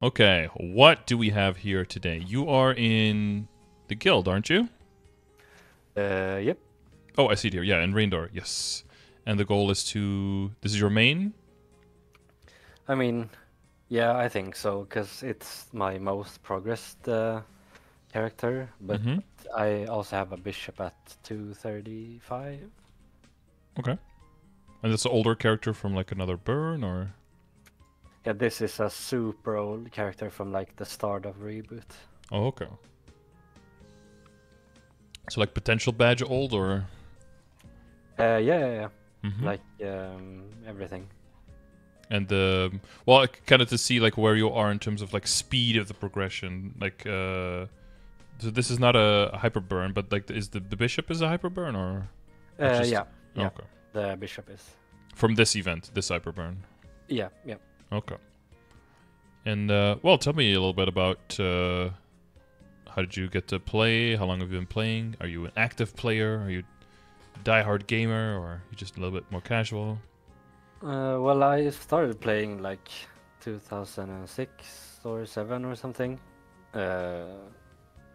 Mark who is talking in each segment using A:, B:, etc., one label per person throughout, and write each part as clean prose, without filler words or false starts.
A: Okay, what do we have here today? You are in the guild, aren't you?
B: Yep.
A: Oh, I see it here. Yeah, in Raindor, yes. And the goal is to... This is your main?
B: I mean, yeah, I think so, because it's my most progressed character, but
A: Mm-hmm.
B: I also have a bishop at 235.
A: Okay. And that's an older character from like another burn, or...
B: Yeah, this is a super old character from like the start of Reboot.
A: Oh, okay. So like potential badge old, or...
B: Yeah.
A: Mm-hmm.
B: Like everything.
A: And well, kind of to see like where you are in terms of like speed of the progression. Like, so this is not a hyper burn, but like, is the bishop is a hyper burn, or... just...
B: Yeah.
A: Okay.
B: The bishop is.
A: From this event, this hyper burn.
B: Yeah.
A: Okay. And, well, tell me a little bit about how did you get to play? How long have you been playing? Are you an active player? Are you a diehard gamer? Or are you just a little bit more casual?
B: Well, I started playing like 2006 or 7 or something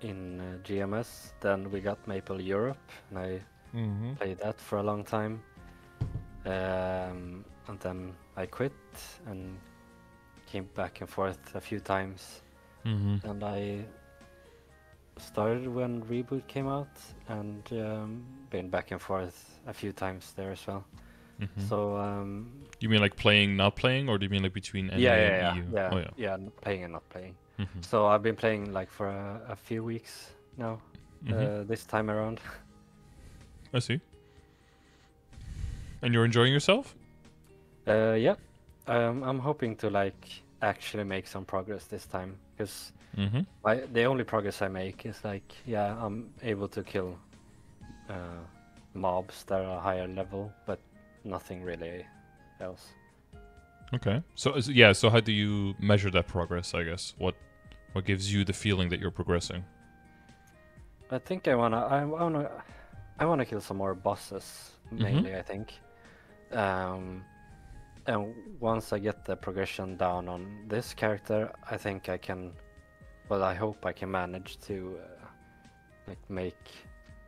B: in GMS. Then we got Maple Europe, and I played that for a long time. And then I quit and came back and forth a few times. And I started when Reboot came out, and been back and forth a few times there as well. So
A: You mean like playing, not playing, or do you mean like between NA and EU? Oh, yeah.
B: yeah, playing and not playing. So I've been playing like for a few weeks now, this time around.
A: I see. And you're enjoying yourself?
B: Yeah, I'm hoping to like actually make some progress this time, because the only progress I make is like, yeah, I'm able to kill mobs that are higher level, but nothing really else.
A: Okay. So, yeah, so how do you measure that progress, I guess? What gives you the feeling that you're progressing?
B: I think I wanna kill some more bosses mainly. I think, and once I get the progression down on this character, I think I can. Well, I hope I can manage to like make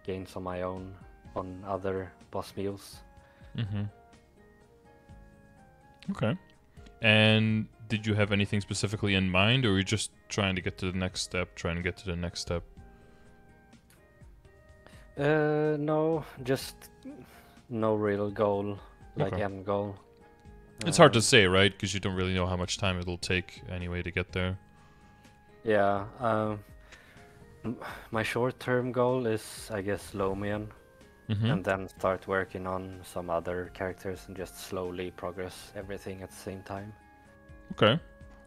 B: gains on my own on other boss meals.
A: Okay. And did you have anything specifically in mind, or were you just trying to get to the next step,
B: No, just no real goal, like
A: Okay.
B: end goal.
A: It's hard to say, right? Because you don't really know how much time it'll take anyway to get there.
B: Yeah, my short-term goal is, I guess, Lomian, and then start working on some other characters and just slowly progress everything at the same time.
A: Okay.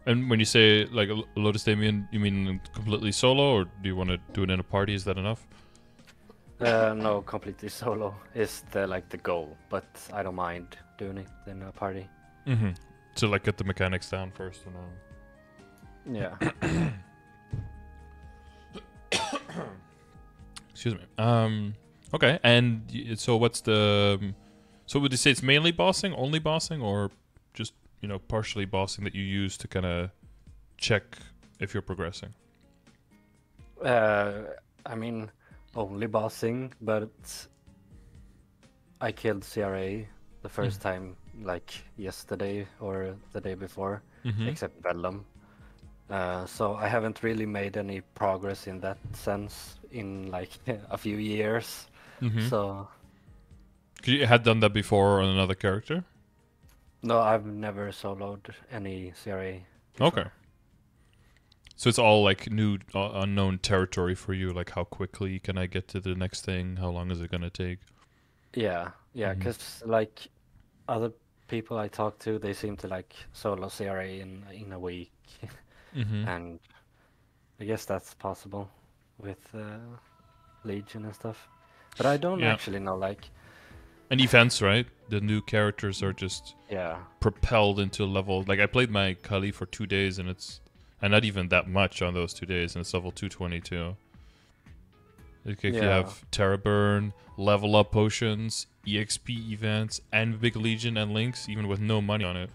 A: And when you say like a Lotus Damien, you mean completely solo, or do you want to do it in a party? Is that enough?
B: No, completely solo is the goal, but I don't mind doing it in a party.
A: So like get the mechanics down first, and then...
B: Yeah.
A: Excuse me. Okay. And so what's the... So would you say it's mainly bossing, only bossing, or just, partially bossing that you use to kind of check if you're progressing?
B: I mean, only bossing, but I killed CRA the first time, like yesterday or the day before, except Vellum. So I haven't really made any progress in that sense in like a few years. So
A: You had done that before on another character?
B: no, I've never soloed any CRA before.
A: Okay. So it's all like new, unknown territory for you. Like, how quickly can I get to the next thing? How long is it gonna take?
B: Yeah, because like other people I talk to, they seem to like solo CRA in a week, and I guess that's possible with Legion and stuff. But I don't
A: Yeah.
B: actually know, like,
A: And events, right? The new characters are just
B: yeah,
A: propelled into a level. Like, I played my Kali for 2 days, and not even that much on those 2 days, and it's level 222. Like, if you have Terra Burn, level up potions, EXP events, and Big Legion and links, even with no money on it,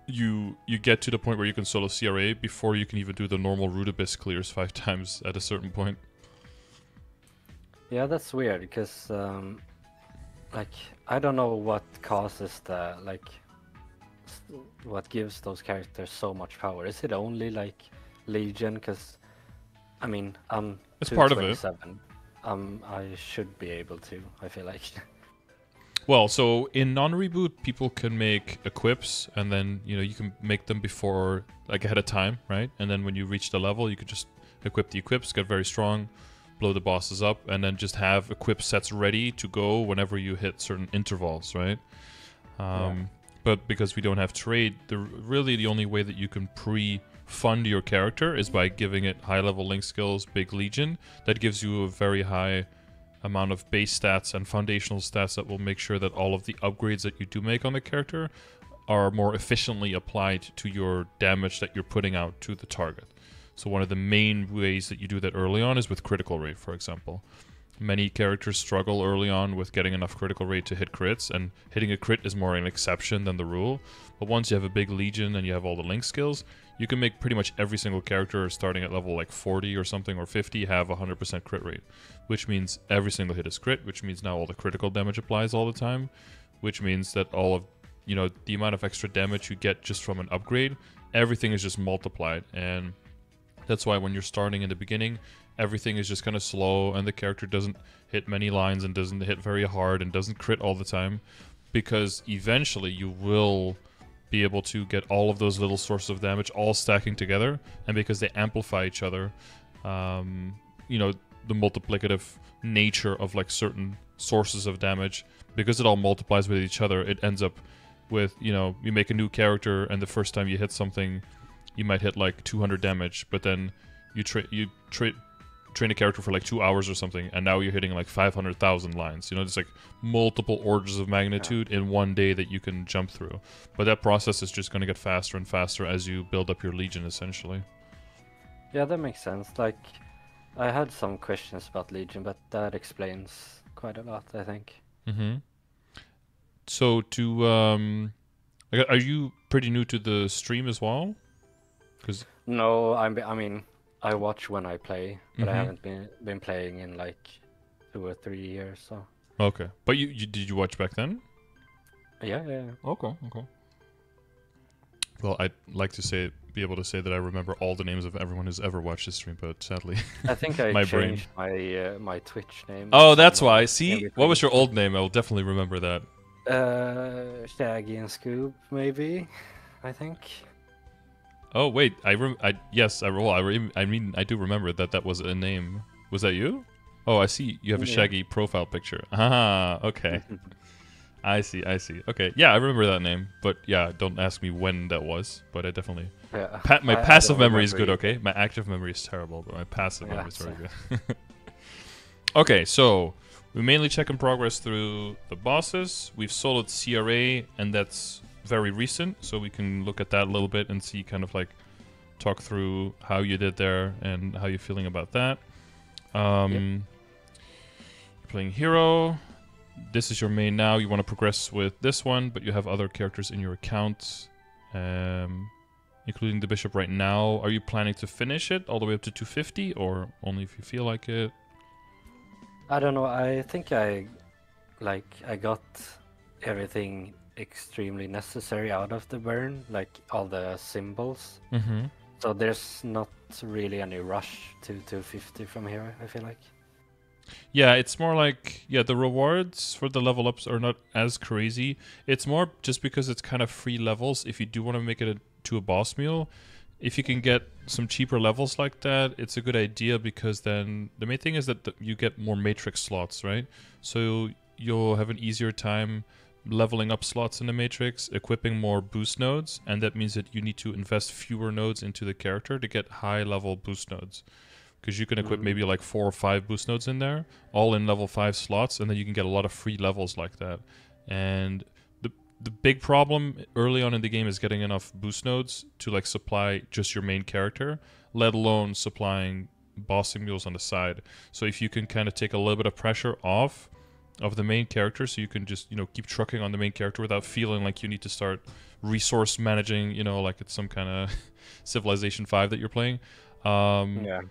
A: you get to the point where you can solo CRA before you can even do the normal root abyss clears 5 times at a certain point.
B: Yeah, that's weird because like I don't know what causes the what gives those characters so much power. Is it only like Legion? Because I mean, I'm
A: It's part of it.
B: 227. I should be able to. I feel like.
A: Well, so in non-reboot, people can make equips, and then you can make them before, like ahead of time, right? And then when you reach the level, you could just equip the equips, get very strong, blow the bosses up, and then just have equip sets ready to go whenever you hit certain intervals, right? But because we don't have trade, really the only way that you can pre-fund your character is by giving it high-level link skills, big legion. That gives you a very high amount of base stats and foundational stats that will make sure that all of the upgrades that you do make on the character are more efficiently applied to your damage that you're putting out to the target. So one of the main ways that you do that early on is with critical rate, for example. Many characters struggle early on with getting enough critical rate to hit crits, and hitting a crit is more an exception than the rule. But once you have a big legion and you have all the link skills, you can make pretty much every single character starting at level like 40 or something, or 50, have 100% crit rate. Which means every single hit is crit, which means now all the critical damage applies all the time. Which means that all of, the amount of extra damage you get just from an upgrade, everything is just multiplied. And that's why when you're starting in the beginning, everything is just kind of slow, and the character doesn't hit many lines and doesn't hit very hard and doesn't crit all the time. Because eventually you will be able to get all of those little sources of damage all stacking together, and because they amplify each other, the multiplicative nature of like certain sources of damage, because it all multiplies with each other, it ends up with, you make a new character, and the first time you hit something, you might hit like 200 damage, but then you train a character for like 2 hours or something, and now you're hitting like 500,000 lines. There's like multiple orders of magnitude in one day that you can jump through. But that process is just going to get faster and faster as you build up your legion, essentially.
B: Yeah, that makes sense. Like, I had some questions about legion, but that explains quite a lot, I think.
A: So are you pretty new to the stream as well?
B: No, I mean, I watch when I play, but I haven't been playing in like 2 or 3 years. So.
A: Okay, but did you watch back then?
B: Yeah.
A: Okay. Well, I'd like to be able to say that I remember all the names of everyone who's ever watched this stream, but sadly,
B: I think I
A: my
B: changed
A: brain.
B: my Twitch name.
A: Oh, that's why. See, what was your old name? I will definitely remember that.
B: Shaggy and Scoob, maybe. I think.
A: Oh wait, I do remember that was a name. Was that you? Oh, I see. You have a Shaggy profile picture. Ah, okay. I see. Okay, yeah, I remember that name, but yeah, don't ask me when that was. But I definitely.
B: Yeah.
A: My passive memory is good. Okay, my active memory is terrible, but my passive memory is very good. Okay, so we mainly check in progress through the bosses. We've soloed CRA, and that's very recent, so we can look at that a little bit and see, kind of like talk through how you did there and how you're feeling about that. You're playing hero. This is your main now. You want to progress with this one, but you have other characters in your account, including the bishop right now. Are you planning to finish it all the way up to 250, or only if you feel like it?
B: I don't know. I think I got everything extremely necessary out of the burn, like all the symbols. So there's not really any rush to 250 from here, I feel like.
A: Yeah, it's more like, the rewards for the level ups are not as crazy. It's more just because it's kind of free levels. If you do want to make it to a boss meal, if you can get some cheaper levels like that, it's a good idea, because then the main thing is that you get more matrix slots, right? So you'll have an easier time leveling up slots in the matrix, equipping more boost nodes, and that means that you need to invest fewer nodes into the character to get high level boost nodes. Because you can equip maybe like 4 or 5 boost nodes in there, all in level 5 slots, and then you can get a lot of free levels like that. And the big problem early on in the game is getting enough boost nodes to like supply just your main character, let alone supplying boss mules on the side. So if you can kind of take a little bit of pressure off of the main character, so you can just keep trucking on the main character without feeling like you need to start resource managing. Like it's some kind of Civilization 5 that you're playing.
B: Yeah.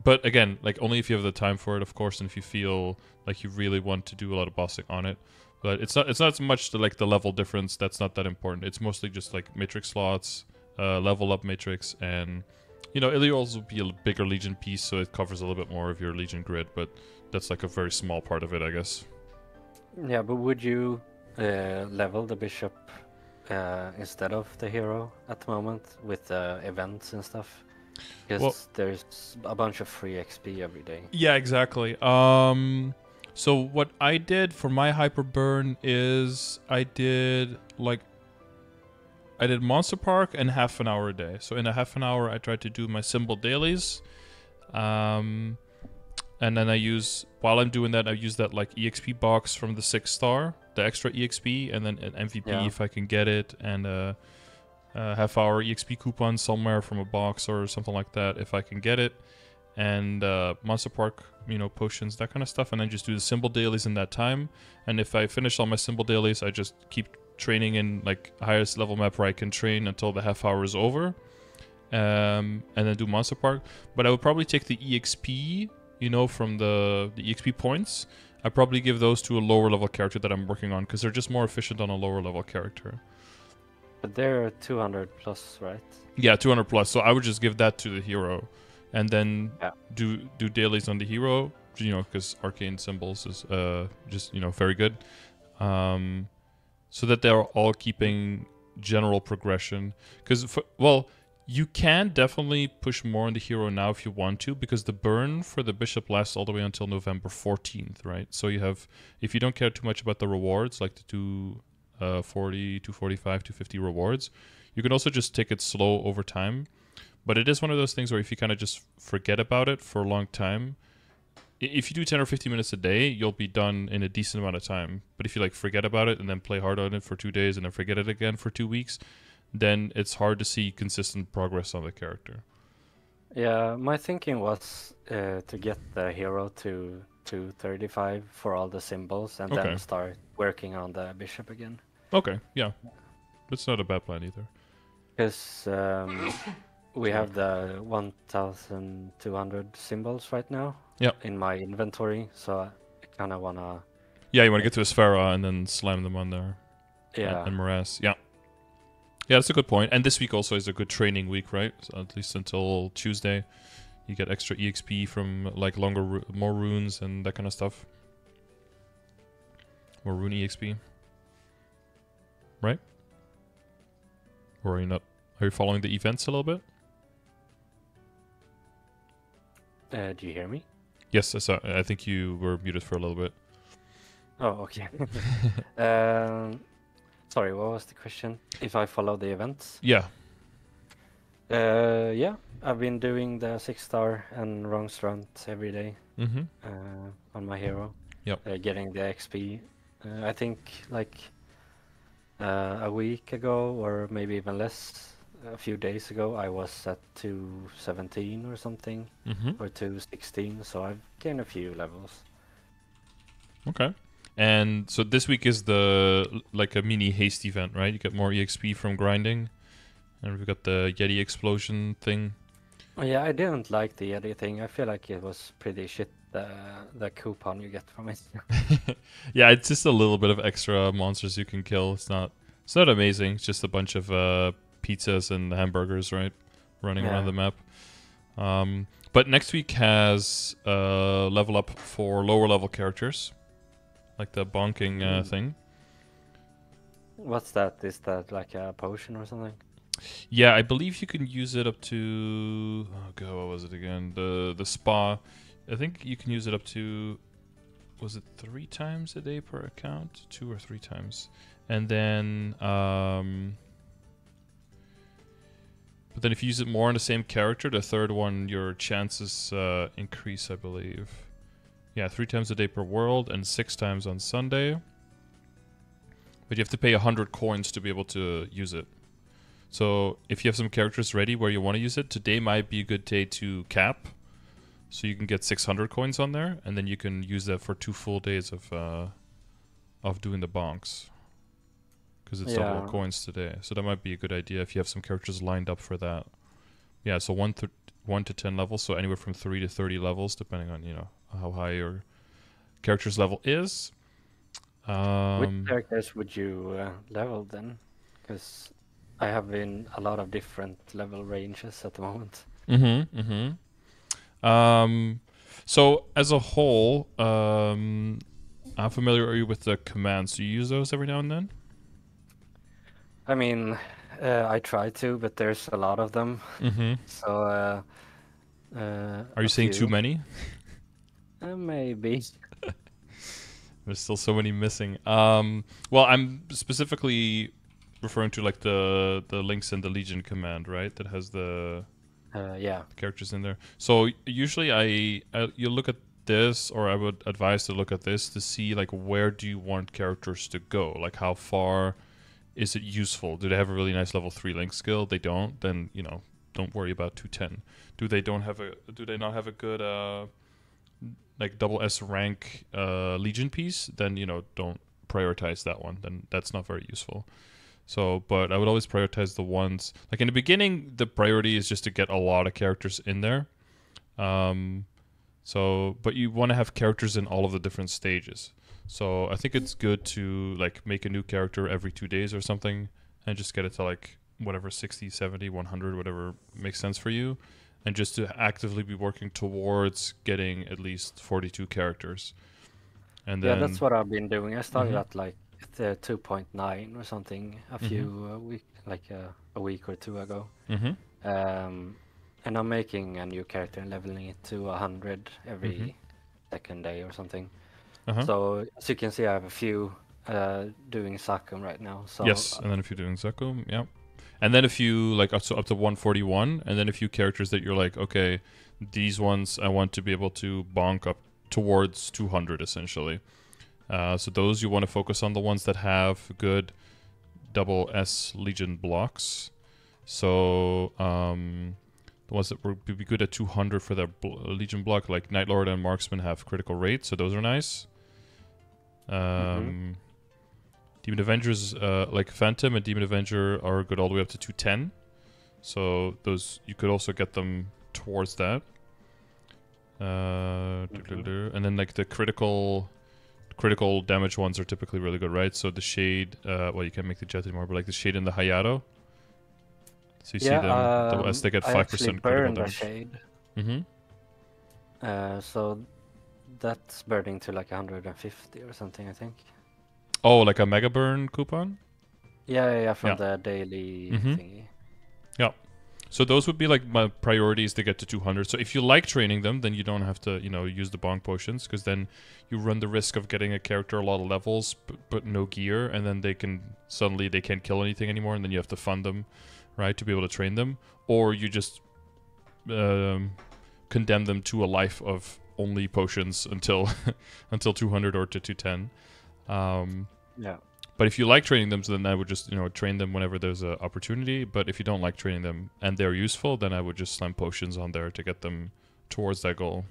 A: But again, like only if you have the time for it, of course, and if you feel like you really want to do a lot of bossing on it. But it's not so much like the level difference. That's not that important. It's mostly just like matrix slots, level up matrix, and it'll also be a bigger Legion piece, so it covers a little bit more of your Legion grid. But that's like a very small part of it, I guess.
B: Yeah, but would you level the bishop instead of the hero at the moment with events and stuff? Because there's a bunch of free XP every day.
A: Yeah, exactly. So what I did for my hyper burn is I did Monster Park and half an hour a day. So in a half an hour, I tried to do my symbol dailies. And then while I'm doing that, I use that like EXP box from the 6-star, the extra EXP, and then an MVP if I can get it, and a half-hour EXP coupon somewhere from a box or something like that if I can get it, and Monster Park, potions, that kind of stuff, and then just do the symbol dailies in that time. And if I finish all my symbol dailies, I just keep training in like highest level map where I can train until the half hour is over, and then do Monster Park. But I would probably take the EXP, from the EXP points. I probably give those to a lower level character that I'm working on, because they're just more efficient on a lower level character.
B: But they're 200 plus, right?
A: Yeah, 200 plus. So I would just give that to the hero, and then do dailies on the hero, because arcane symbols is just very good, so that they're all keeping general progression. Because you can definitely push more on the hero now if you want to, because the burn for the bishop lasts all the way until November 14th, right? So you have, if you don't care too much about the rewards, like the 240, 245, 250 rewards, you can also just take it slow over time. But it is one of those things where if you kind of just forget about it for a long time, if you do 10 or 15 minutes a day, you'll be done in a decent amount of time. But if you like forget about it and then play hard on it for 2 days and then forget it again for 2 weeks, then it's hard to see consistent progress on the character.
B: Yeah, my thinking was to get the hero to 235 for all the symbols, and then start working on the bishop again.
A: Okay, yeah. That's not a bad plan either.
B: Because we have the 1,200 symbols right now in my inventory, so I kind of want to...
A: Yeah, you want to get to Asphera and then slam them on there.
B: Yeah.
A: And Morass, yeah. Yeah, that's a good point. And this week also is a good training week, right? So at least until Tuesday. You get extra EXP from like more runes and that kind of stuff. More rune EXP. Right? Or are you not? Are you following the events a little bit?
B: Do you hear me?
A: Yes, I think you were muted for a little bit.
B: Oh, okay. Sorry, what was the question? If I follow the events?
A: Yeah.
B: Yeah, I've been doing the 6-star and wrongs runs every day on my hero.
A: Yep.
B: Getting the XP. I think like a week ago, or maybe even less, a few days ago, I was at 217 or something, or 216, so I've gained a few levels.
A: Okay. And so this week is like a mini haste event, right? You get more EXP from grinding. And we've got the Yeti explosion thing.
B: Oh, yeah, I didn't like the Yeti thing. I feel like it was pretty shit, the coupon you get from it.
A: Yeah, it's just a little bit of extra monsters you can kill. It's not amazing. It's just a bunch of pizzas and hamburgers, right? Running around the map. But next week has level up for lower level characters. Like the bonking thing.
B: What's that? Is that like a potion or something?
A: Yeah, I believe you can use it up to... Oh god, what was it again? The spa. I think you can use it up to... Was it 3 times a day per account? 2 or 3 times. And then... But then if you use it more on the same character, the third one, your chances increase, I believe. Yeah, 3 times a day per world and 6 times on Sunday. But you have to pay 100 coins to be able to use it. So if you have some characters ready where you want to use it, today might be a good day to cap. So you can get 600 coins on there, and then you can use that for 2 full days of doing the bonks. Because it's double coins today. So that might be a good idea if you have some characters lined up for that. Yeah, so 1 to 10 levels, so anywhere from 3 to 30 levels, depending on, you know, how high your character's level is.
B: Which characters would you level then? Because I have in a lot of different level ranges at the moment.
A: So as a whole, how familiar are you with the commands? Do you use those every now and then?
B: I mean, I try to, but there's a lot of them. So,
A: are you saying too many?
B: Maybe.
A: There's still so many missing. Well, I'm specifically referring to like the links in the Legion command, right? That has the characters in there. So usually you look at this, or I would advise to look at this to see like where do you want characters to go? Like how far is it useful? Do they have a really nice level 3 link skill? They don't, then you know, don't worry about 210. Do they not have a good like double S rank Legion piece? Then you know, don't prioritize that one. Then that's not very useful. So, but I would always prioritize the ones like in the beginning. The priority is just to get a lot of characters in there. So, but you want to have characters in all of the different stages. So I think it's good to like make a new character every 2 days or something, and just get it to like whatever 60, 70, 100, whatever makes sense for you, and just to actively be working towards getting at least 42 characters. And then
B: that's what I've been doing. I started at like 2.9 or something a week or two ago. And I'm making a new character and leveling it to 100 every second day or something. So as you can see, I have a few doing Sakum right now. So
A: yes, and then a few doing Sakum, yeah. And then a few like up to 141, and then a few characters that you're like, okay, these ones I want to be able to bonk up towards 200 essentially. So those you want to focus on the ones that have good double S Legion blocks. So the ones that would be good at 200 for their Legion block, like Nightlord and Marksman, have critical rate, so those are nice. Demon Avengers, like Phantom and Demon Avenger, are good all the way up to 210. So those you could also get them towards that. And then like the critical damage ones are typically really good, right? So the Shade, well, you can't make the Jet anymore, but like the Shade and the Hayato. So you see them, as they get 5% critical damage.
B: Shade. So that's burning to like 150 or something, I think.
A: Oh, like a Mega Burn coupon?
B: Yeah, from the daily thingy.
A: Yeah. So those would be like my priorities to get to 200. So if you like training them, then you don't have to, you know, use the bonk potions, because then you run the risk of getting a character a lot of levels but no gear, and then they can't kill anything anymore, and then you have to fund them, right, to be able to train them, or you just condemn them to a life of only potions until 200 or to 210. But if you like training them, so then I would just, you know, train them whenever there's an opportunity. But if you don't like training them and they're useful, then I would just slam potions on there to get them towards that goal.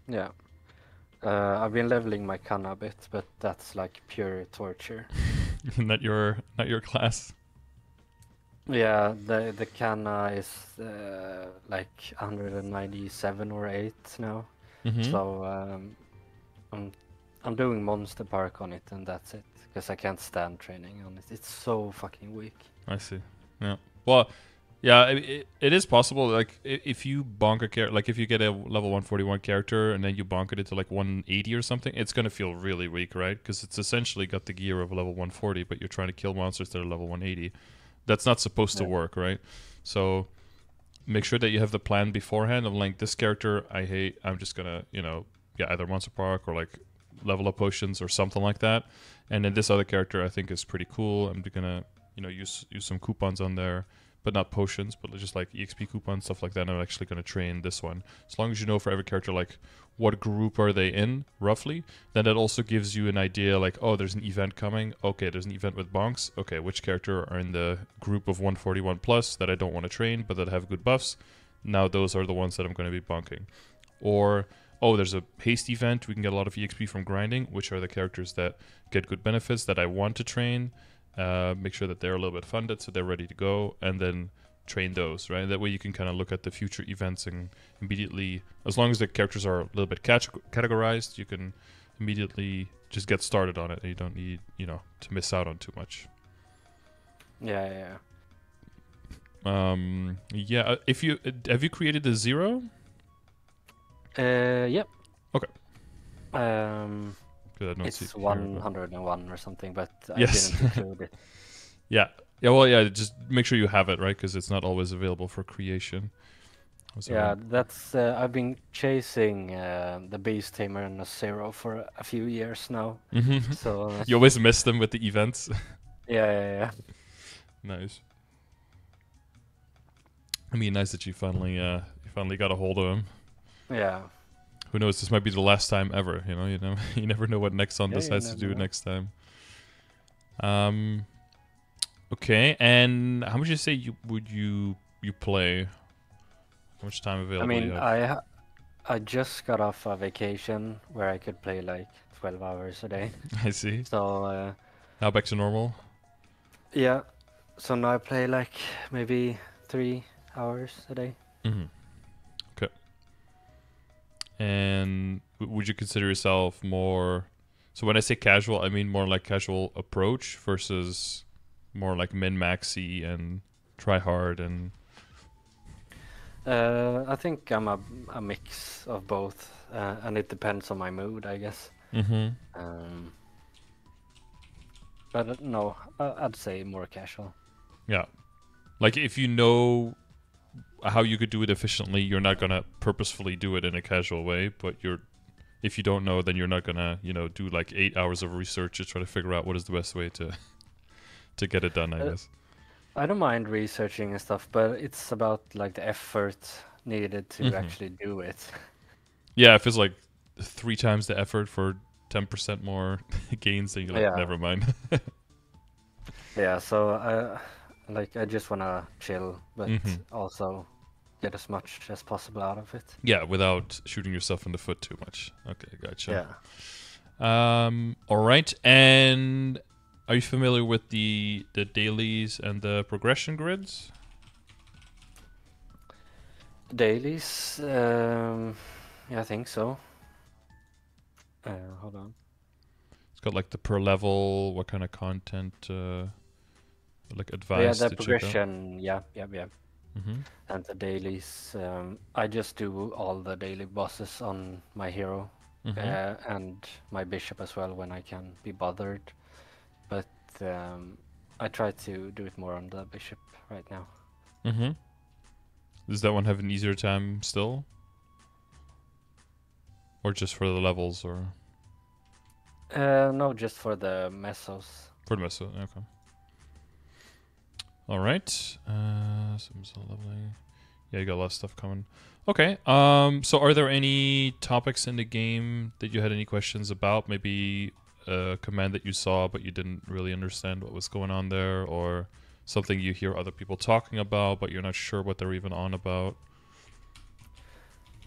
B: Yeah. I've been leveling my Kanna a bit, but that's like pure torture.
A: Not your class.
B: Yeah, the Kanna is like 197 or 8 now. So I'm doing Monster Park on it, and that's it. Because I can't stand training on it. It's so fucking weak.
A: I see. Yeah. Well, yeah, it is possible. Like, if you bonk a character, like if you get a level 141 character and then you bonk it to like 180 or something, it's going to feel really weak, right? Because it's essentially got the gear of a level 140, but you're trying to kill monsters that are level 180. That's not supposed to work, right? So make sure that you have the plan beforehand of like, this character I hate, I'm just going to, you know, either Monster Park or like level up potions or something like that. And then this other character I think is pretty cool. I'm gonna, you know, use some coupons on there, but not potions, but just like EXP coupons, stuff like that. And I'm actually gonna train this one. As long as you know for every character like what group are they in roughly, then that also gives you an idea like, oh, there's an event coming. Okay, there's an event with bonks. Okay, which character are in the group of 141 plus that I don't want to train but that have good buffs? Now those are the ones that I'm going to be bonking. or oh, there's a haste event, we can get a lot of EXP from grinding, which are the characters that get good benefits that I want to train, make sure that they're a little bit funded so they're ready to go, and then train those, right? That way you can kind of look at the future events and immediately, as long as the characters are a little bit categorized, you can immediately just get started on it, and you don't need, you know, to miss out on too much.
B: Yeah.
A: Yeah. If you have you created the 0?
B: Yep.
A: Okay.
B: It's 101 or something, but
A: yes.
B: I didn't include it.
A: Yeah. Yeah. Well, yeah. Just make sure you have it, right? Because it's not always available for creation. So
B: yeah, that's. I've been chasing the Beast Tamer and the 0 for a few years now. So
A: you always miss them with the events.
B: Yeah.
A: Nice. I mean, nice that you finally got a hold of him.
B: Yeah.
A: Who knows? This might be the last time ever. You know, you never know what Nexon decides to do next time. Okay, and how much you say would you play? How much time available?
B: I mean,
A: you have?
B: I just got off a vacation where I could play like 12 hours a day.
A: I see.
B: So
A: now back to normal.
B: Yeah. So now I play like maybe 3 hours a day.
A: Okay. And would you consider yourself more? So when I say casual, I mean more like casual approach versus more like min-maxy and try hard and.
B: I think I'm a mix of both, and it depends on my mood, I guess. But no, I'd say more casual.
A: Yeah, like if you know how you could do it efficiently, you're not gonna purposefully do it in a casual way. But if you don't know, then you're not gonna, you know, do like 8 hours of research to try to figure out what is the best way to get it done, I guess.
B: I don't mind researching and stuff, but it's about like the effort needed to actually do it.
A: Yeah, if it's like 3 times the effort for 10% more gains, then you're like, never mind.
B: Yeah, so I just wanna chill, but also get as much as possible out of it.
A: Yeah, without shooting yourself in the foot too much. Okay, gotcha.
B: Yeah.
A: All right, and are you familiar with the dailies and the progression grids?
B: Dailies? Yeah, I think so. Hold on.
A: It's got like the per level, what kind of content, like advice
B: to
A: check out.
B: Progression, yeah. And the dailies, I just do all the daily bosses on my hero, and my bishop as well when I can be bothered. But I try to do it more on the bishop right now.
A: Does that one have an easier time still? Or just for the levels, or?
B: No, just for the mesos.
A: For the meso, okay. All right. So lovely. Yeah, you got a lot of stuff coming. Okay. So are there any topics in the game that you had any questions about? Maybe a command that you saw but you didn't really understand what was going on there, or something you hear other people talking about but you're not sure what they're even on about?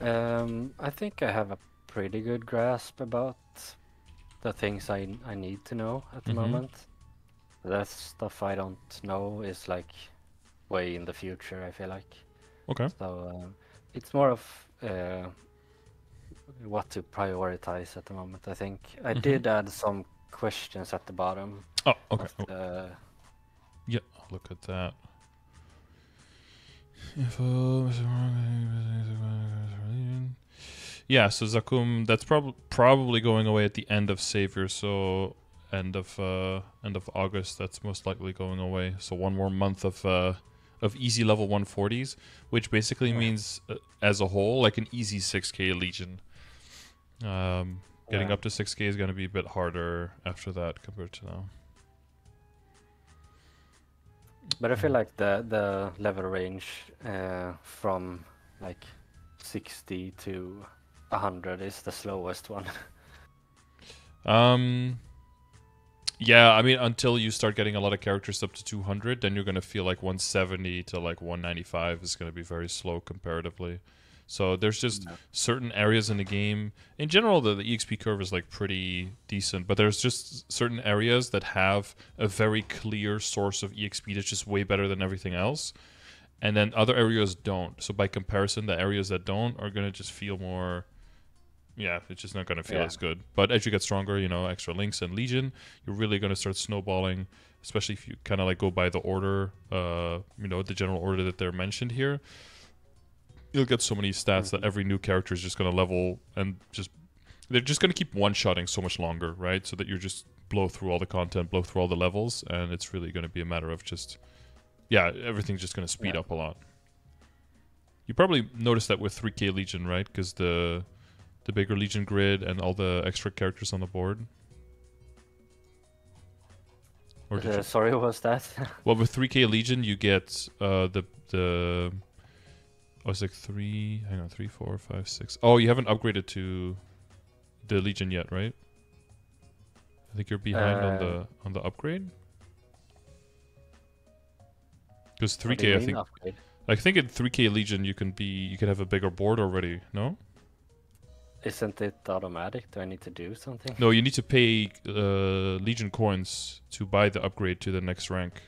B: I think I have a pretty good grasp about the things I need to know at the moment. That stuff I don't know is like way in the future, I feel like.
A: Okay.
B: So it's more of what to prioritize at the moment, I think. I did add some questions at the bottom.
A: Oh, okay. Yeah, I'll look at that. Yeah, so Zakum, that's probably going away at the end of Savior, so end of August, that's most likely going away. So one more month of easy level 140s, which basically means as a whole like an easy 6k Legion. Getting up to 6k is going to be a bit harder after that compared to now.
B: But I feel like the level range from like 60 to 100 is the slowest one.
A: Yeah, I mean, until you start getting a lot of characters up to 200, then you're going to feel like 170 to like 195 is going to be very slow comparatively. So there's just certain areas in the game. In general, the EXP curve is like pretty decent, but there's just certain areas that have a very clear source of EXP that's just way better than everything else. And then other areas don't. So by comparison, the areas that don't are going to just feel more... Yeah, it's just not going to feel as good. But as you get stronger, you know, extra links and Legion, you're really going to start snowballing, especially if you kind of like go by the order, you know, the general order that they're mentioned here. You'll get so many stats that every new character is just going to level and just... They're just going to keep one-shotting so much longer, right? So that you're just blow through all the content, blow through all the levels, and it's really going to be a matter of just... Yeah, everything's just going to speed up a lot. You probably noticed that with 3K Legion, right? Because the bigger Legion grid and all the extra characters on the board. Or
B: sorry, what was that?
A: Well, with 3K Legion, you get the oh, it's like 3, 4, 5, 6. Oh, you haven't upgraded to the Legion yet, right? I think you're behind on the upgrade. Because 3K, I think in 3K Legion you can have a bigger board already. No?
B: Isn't it automatic? Do I need to do something?
A: No, you need to pay Legion coins to buy the upgrade to the next rank.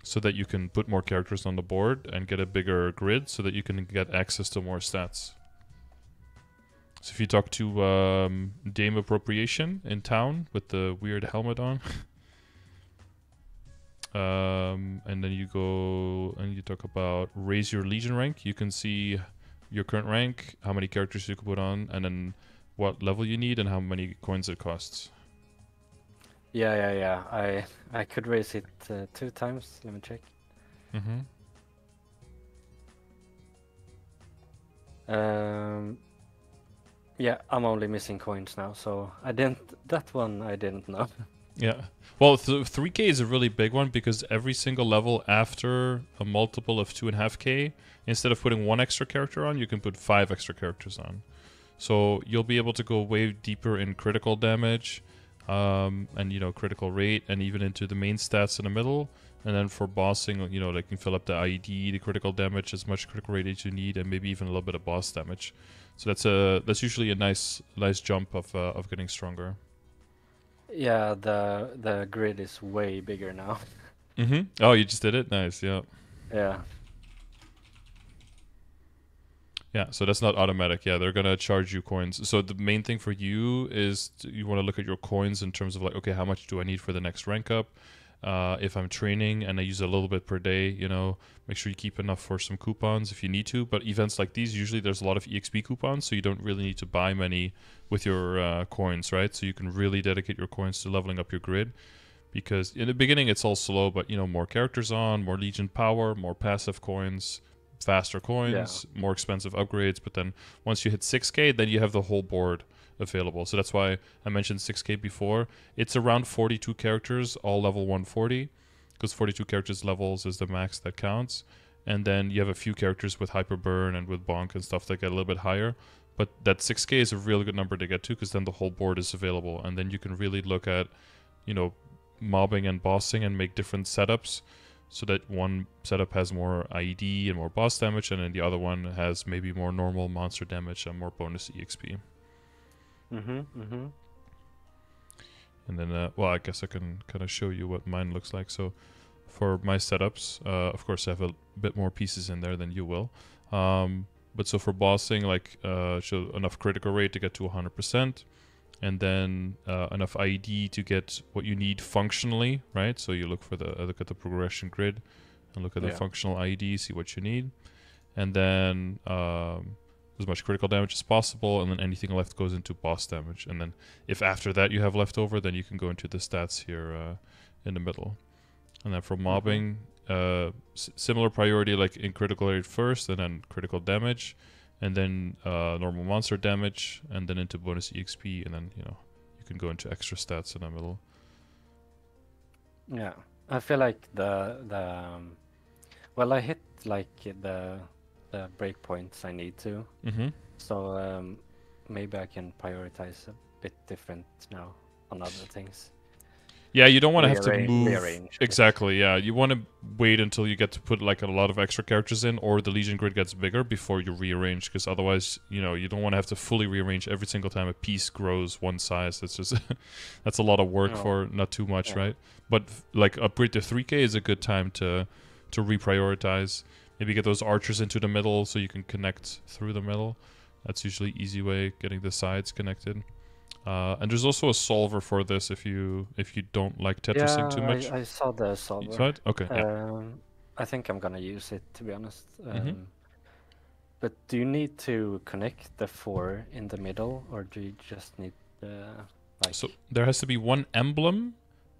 A: So that you can put more characters on the board and get a bigger grid so that you can get access to more stats. So if you talk to Dame Appropriation in town with the weird helmet on, and then you go and you talk about raise your Legion rank, you can see your current rank, how many characters you can put on, and then what level you need and how many coins it costs.
B: Yeah. I could raise it 2 times. Let me check. Yeah, I'm only missing coins now, so that one I didn't know.
A: Yeah. Well, 3K is a really big one because every single level after a multiple of 2.5K, instead of putting 1 extra character on, you can put 5 extra characters on. So you'll be able to go way deeper in critical damage, and, you know, critical rate, and even into the main stats in the middle. And then for bossing, you know, like you can fill up the IED, the critical damage, as much critical rate as you need, and maybe even a little bit of boss damage. So that's usually a nice jump of getting stronger.
B: Yeah, the grid is way bigger now.
A: Oh, you just did it? Nice, yeah.
B: Yeah.
A: Yeah, so that's not automatic. Yeah, they're going to charge you coins. So the main thing for you is you want to look at your coins in terms of like, okay, how much do I need for the next rank up? If I'm training and I use a little bit per day, you know, make sure you keep enough for some coupons if you need to. But events like these, usually there's a lot of EXP coupons, so you don't really need to buy many with your coins, right? So you can really dedicate your coins to leveling up your grid. Because in the beginning, it's all slow, but, you know, more characters on, more Legion power, more passive coins, faster coins, more expensive upgrades. But then once you hit 6K, then you have the whole board available. So that's why I mentioned 6K before. It's around 42 characters, all level 140, because 42 characters levels is the max that counts. And then you have a few characters with Hyperburn and with Bonk and stuff that get a little bit higher. But that 6K is a really good number to get to, because then the whole board is available. And then you can really look at, you know, mobbing and bossing and make different setups, so that one setup has more IED and more boss damage, and then the other one has maybe more normal monster damage and more bonus EXP. And then, well, I guess I can kind of show you what mine looks like. So for my setups, of course, I have a bit more pieces in there than you will. But so for bossing, like, show enough critical rate to get to 100%. And then enough IED to get what you need functionally, right? So you look at the progression grid and look at the functional IED, see what you need. And then as much critical damage as possible, and then anything left goes into boss damage. And then if after that you have leftover, then you can go into the stats here in the middle. And then for mobbing, similar priority, like in critical rate first, and then critical damage. And then normal monster damage, and then into bonus EXP, and then, you know, you can go into extra stats in the middle.
B: Yeah, I feel like well, I hit like the breakpoints I need to, so maybe I can prioritize a bit different now on other things.
A: Yeah, you don't want to have to move.
B: rearrange
A: Exactly, yeah. You want to wait until you get to put like a lot of extra characters in, or the Legion grid gets bigger before you rearrange, because otherwise, you don't want to have to fully rearrange every single time a piece grows one size. That's just that's a lot of work for not too much, right? But like upgrade to 3K is a good time to reprioritize. Maybe get those archers into the middle so you can connect through the middle. That's usually easy way getting the sides connected. And there's also a solver for this if you don't like Tetrising too much.
B: I saw the solver.
A: You saw it? Okay.
B: I think I'm gonna use it, to be honest. But do you need to connect the 4 in the middle, or do you just need like?
A: So there has to be one emblem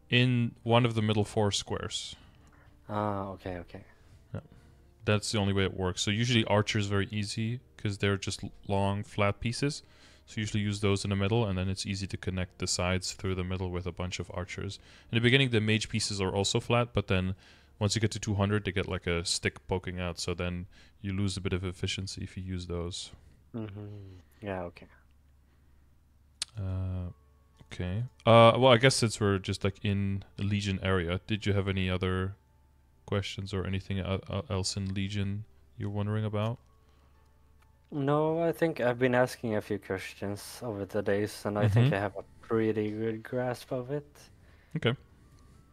A: in one of the middle 4 squares.
B: Ah, okay.
A: Yeah. That's the only way it works. So usually archers very easy because they're just long flat pieces. So usually use those in the middle, and then it's easy to connect the sides through the middle with a bunch of archers. In the beginning, the mage pieces are also flat, but then once you get to 200, they get like a stick poking out, so then you lose a bit of efficiency if you use those.
B: Yeah, okay.
A: Okay. Well, I guess since we're just like in the Legion area, did you have any other questions or anything else in Legion you're wondering about?
B: No, I think I've been asking a few questions over the days, and I think I have a pretty good grasp of it.
A: Okay.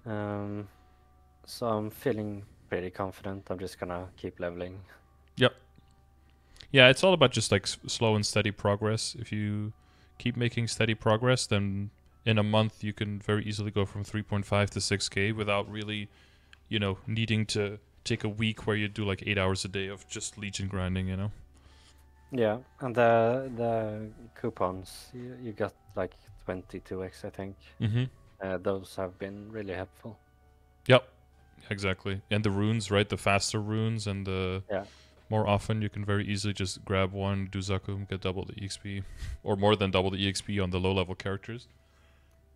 B: So I'm feeling pretty confident. I'm just gonna keep leveling.
A: Yep. Yeah, it's all about just like slow and steady progress. If you keep making steady progress, then in a month you can very easily go from 3.5 to 6K without really, needing to take a week where you do like 8 hours a day of just Legion grinding,
B: Yeah, and the coupons you got like 22x, I think. Those have been really helpful.
A: Yep, exactly. And the runes, right? The faster runes and the more often you can very easily just grab one, do Zakum, get double the EXP, or more than double the EXP on the low level characters.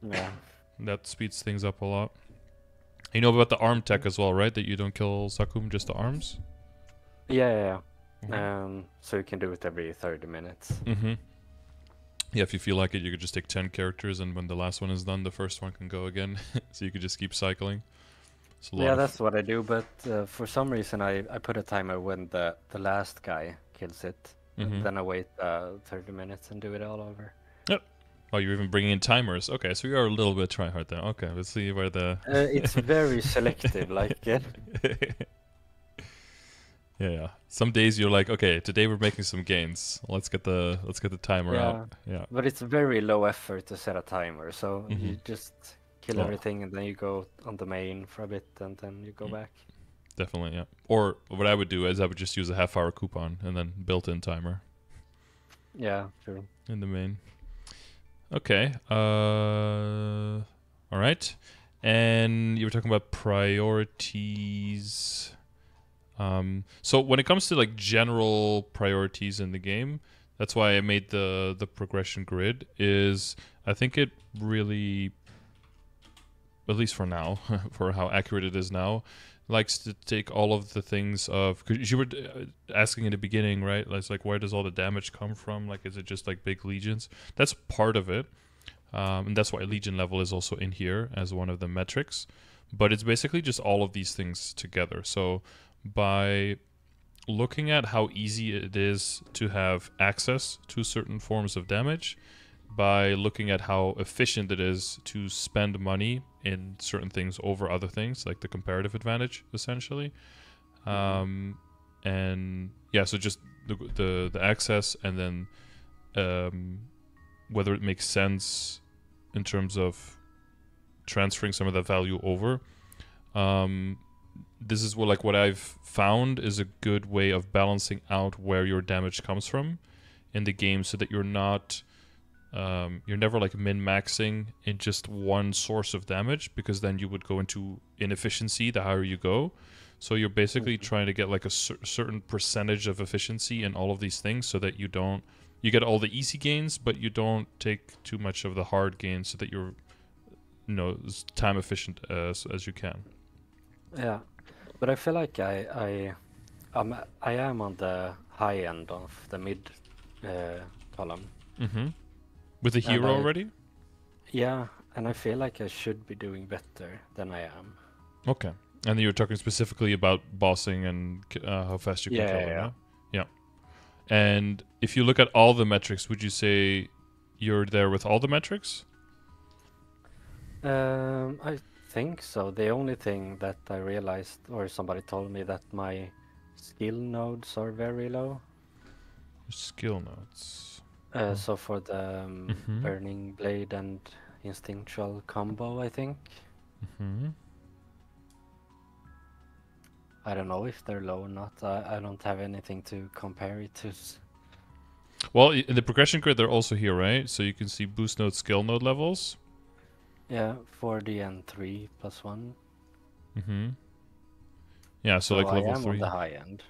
B: Yeah,
A: that speeds things up a lot. You know about the arm tech as well, right? That you don't kill Zakum, just the arms.
B: Yeah. So you can do it every 30 minutes.
A: Yeah, if you feel like it, you could just take 10 characters, and when the last one is done, the first one can go again. So you could just keep cycling.
B: Yeah, that's what I do, but for some reason I put a timer when the last guy kills it. And then I wait 30 minutes and do it all over.
A: Yep. Oh, you're even bringing in timers. Okay, so you are a little bit tryhard then. Okay, let's see where the...
B: it's very selective, like...
A: Yeah. Some days you're like, okay, today we're making some gains. Let's get the timer out. Yeah.
B: But it's very low effort to set a timer, so you just kill everything and then you go on the main for a bit and then you go back.
A: Definitely, yeah. Or what I would do is I would just use a half-hour coupon and then built-in timer.
B: Yeah, true.
A: In the main. Okay. All right. And you were talking about priorities. So when it comes to like general priorities in the game, that's why I made the progression grid. Is I think it really, at least for now, for how accurate it is now, likes to take all of the things of, because you were asking in the beginning, right? It's like, where does all the damage come from? Like, is it just like big legions? That's part of it. And that's why legion level is also in here as one of the metrics. But it's basically just all of these things together. So by looking at how easy it is to have access to certain forms of damage, by looking at how efficient it is to spend money in certain things over other things, like the comparative advantage, essentially. And yeah, so just the access, and then whether it makes sense in terms of transferring some of that value over. This is what I've found is a good way of balancing out where your damage comes from in the game, so that you're not you're never like min-maxing in just one source of damage, because then you would go into inefficiency the higher you go. So you're basically trying to get like a certain percentage of efficiency in all of these things, so that you get all the easy gains, but you don't take too much of the hard gains, so that you're as time efficient as you can.
B: Yeah, but I feel like I am on the high end of the mid column.
A: With the hero already?
B: Yeah, And I feel like I should be doing better than I am.
A: Okay. And you're talking specifically about bossing and how fast you can kill them, yeah? Yeah. And if you look at all the metrics, would you say you're there with all the metrics?
B: I think so. The only thing that I realized, or somebody told me, that my skill nodes are very low.
A: Skill nodes.
B: So for the Burning Blade and Instinctual combo, I think. I don't know if they're low or not. I don't have anything to compare it to.
A: Well, in the progression grid, they're also here, right? So you can see boost node, skill node levels.
B: Yeah, 4D and 3 plus 1.
A: Yeah, so like level
B: I am
A: 3.
B: on the high end.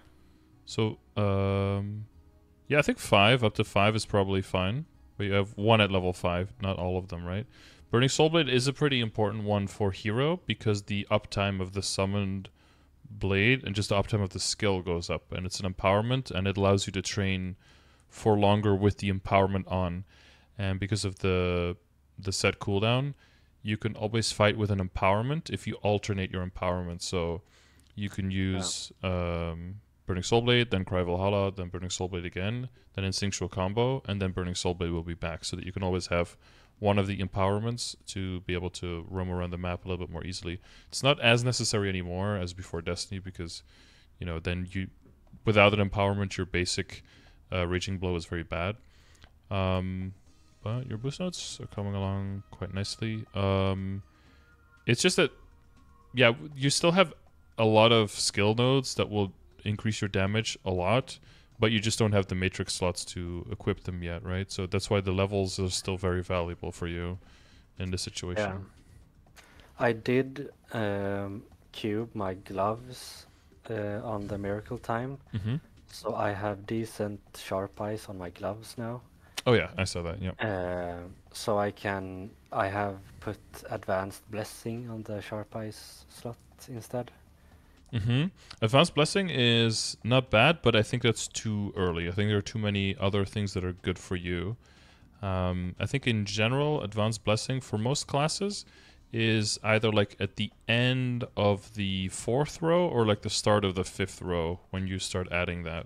A: So, yeah, I think 5, up to 5 is probably fine. But you have 1 at level 5, not all of them, right? Burning Soulblade is a pretty important one for hero because the uptime of the summoned blade and just the uptime of the skill goes up. And it's an empowerment, and it allows you to train for longer with the empowerment on. And because of the set cooldown, you can always fight with an empowerment if you alternate your empowerment. So you can use Burning Soulblade, then Cry Valhalla, then Burning Soulblade again, then Instinctual combo, and then Burning Soulblade will be back, so that you can always have one of the empowerments to be able to roam around the map a little bit more easily. It's not as necessary anymore as before Destiny, because, you know, then you, without an empowerment, your basic Raging Blow is very bad. But your boost notes are coming along quite nicely. It's just that, yeah, you still have a lot of skill nodes that will increase your damage a lot, but you just don't have the matrix slots to equip them yet, right? So that's why the levels are still very valuable for you in this situation.
B: Yeah. I did cube my gloves on the Miracle Time, so I have decent sharp eyes on my gloves now.
A: Oh yeah, I saw that. Yeah.
B: So I have put Advanced Blessing on the sharp eyes slot instead.
A: Advanced Blessing is not bad, but I think that's too early. I think there are too many other things that are good for you. I think in general, Advanced Blessing for most classes is either like at the end of the 4th row or like the start of the 5th row when you start adding that.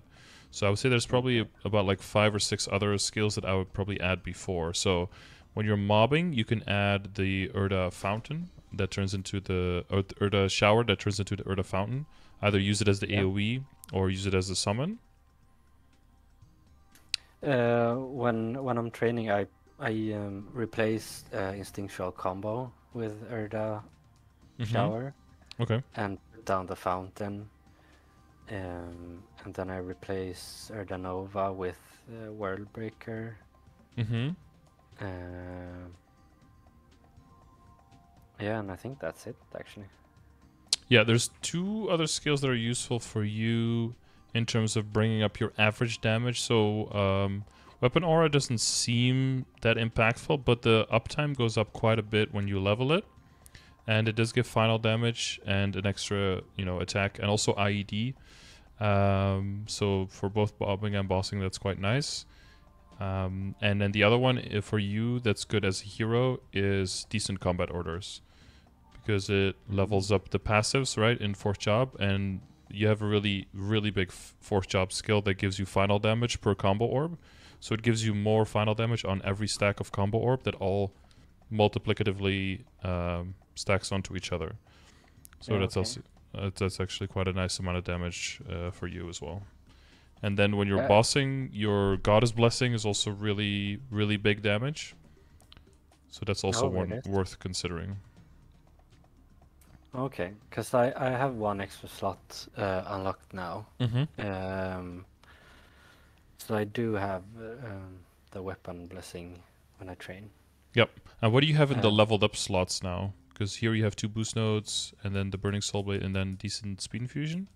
A: So I would say there's probably about like 5 or 6 other skills that I would probably add before. So when you're mobbing, you can add the Urda Fountain that turns into the Urda Shower that turns into the Urda Fountain. Either use it as the AoE or use it as a summon.
B: When I'm training, I replace Instinctual combo with Urda Shower.
A: Okay.
B: And put down the Fountain. And then I replace Urda Nova with World Breaker. Yeah, and I think that's it, actually.
A: Yeah, there's 2 other skills that are useful for you in terms of bringing up your average damage. So Weapon Aura doesn't seem that impactful, but the uptime goes up quite a bit when you level it. And it does give final damage and an extra, attack, and also IED. So for both bobbing and bossing, that's quite nice. And then the other one for you that's good as a hero is Decent Combat Orders, because it levels up the passives, right, in 4th job, and you have a really, really big 4th job skill that gives you final damage per combo orb. So it gives you more final damage on every stack of combo orb that all multiplicatively stacks onto each other. So that's actually quite a nice amount of damage for you as well. And then when you're bossing, your Goddess Blessing is also really, really big damage. So that's also one worth considering.
B: Okay, because I have 1 extra slot unlocked now. So I do have the Weapon Blessing when I train.
A: Yep. And what do you have in the leveled up slots now? Because here you have 2 boost nodes, and then the Burning Soulblade, and then decent Speed Infusion.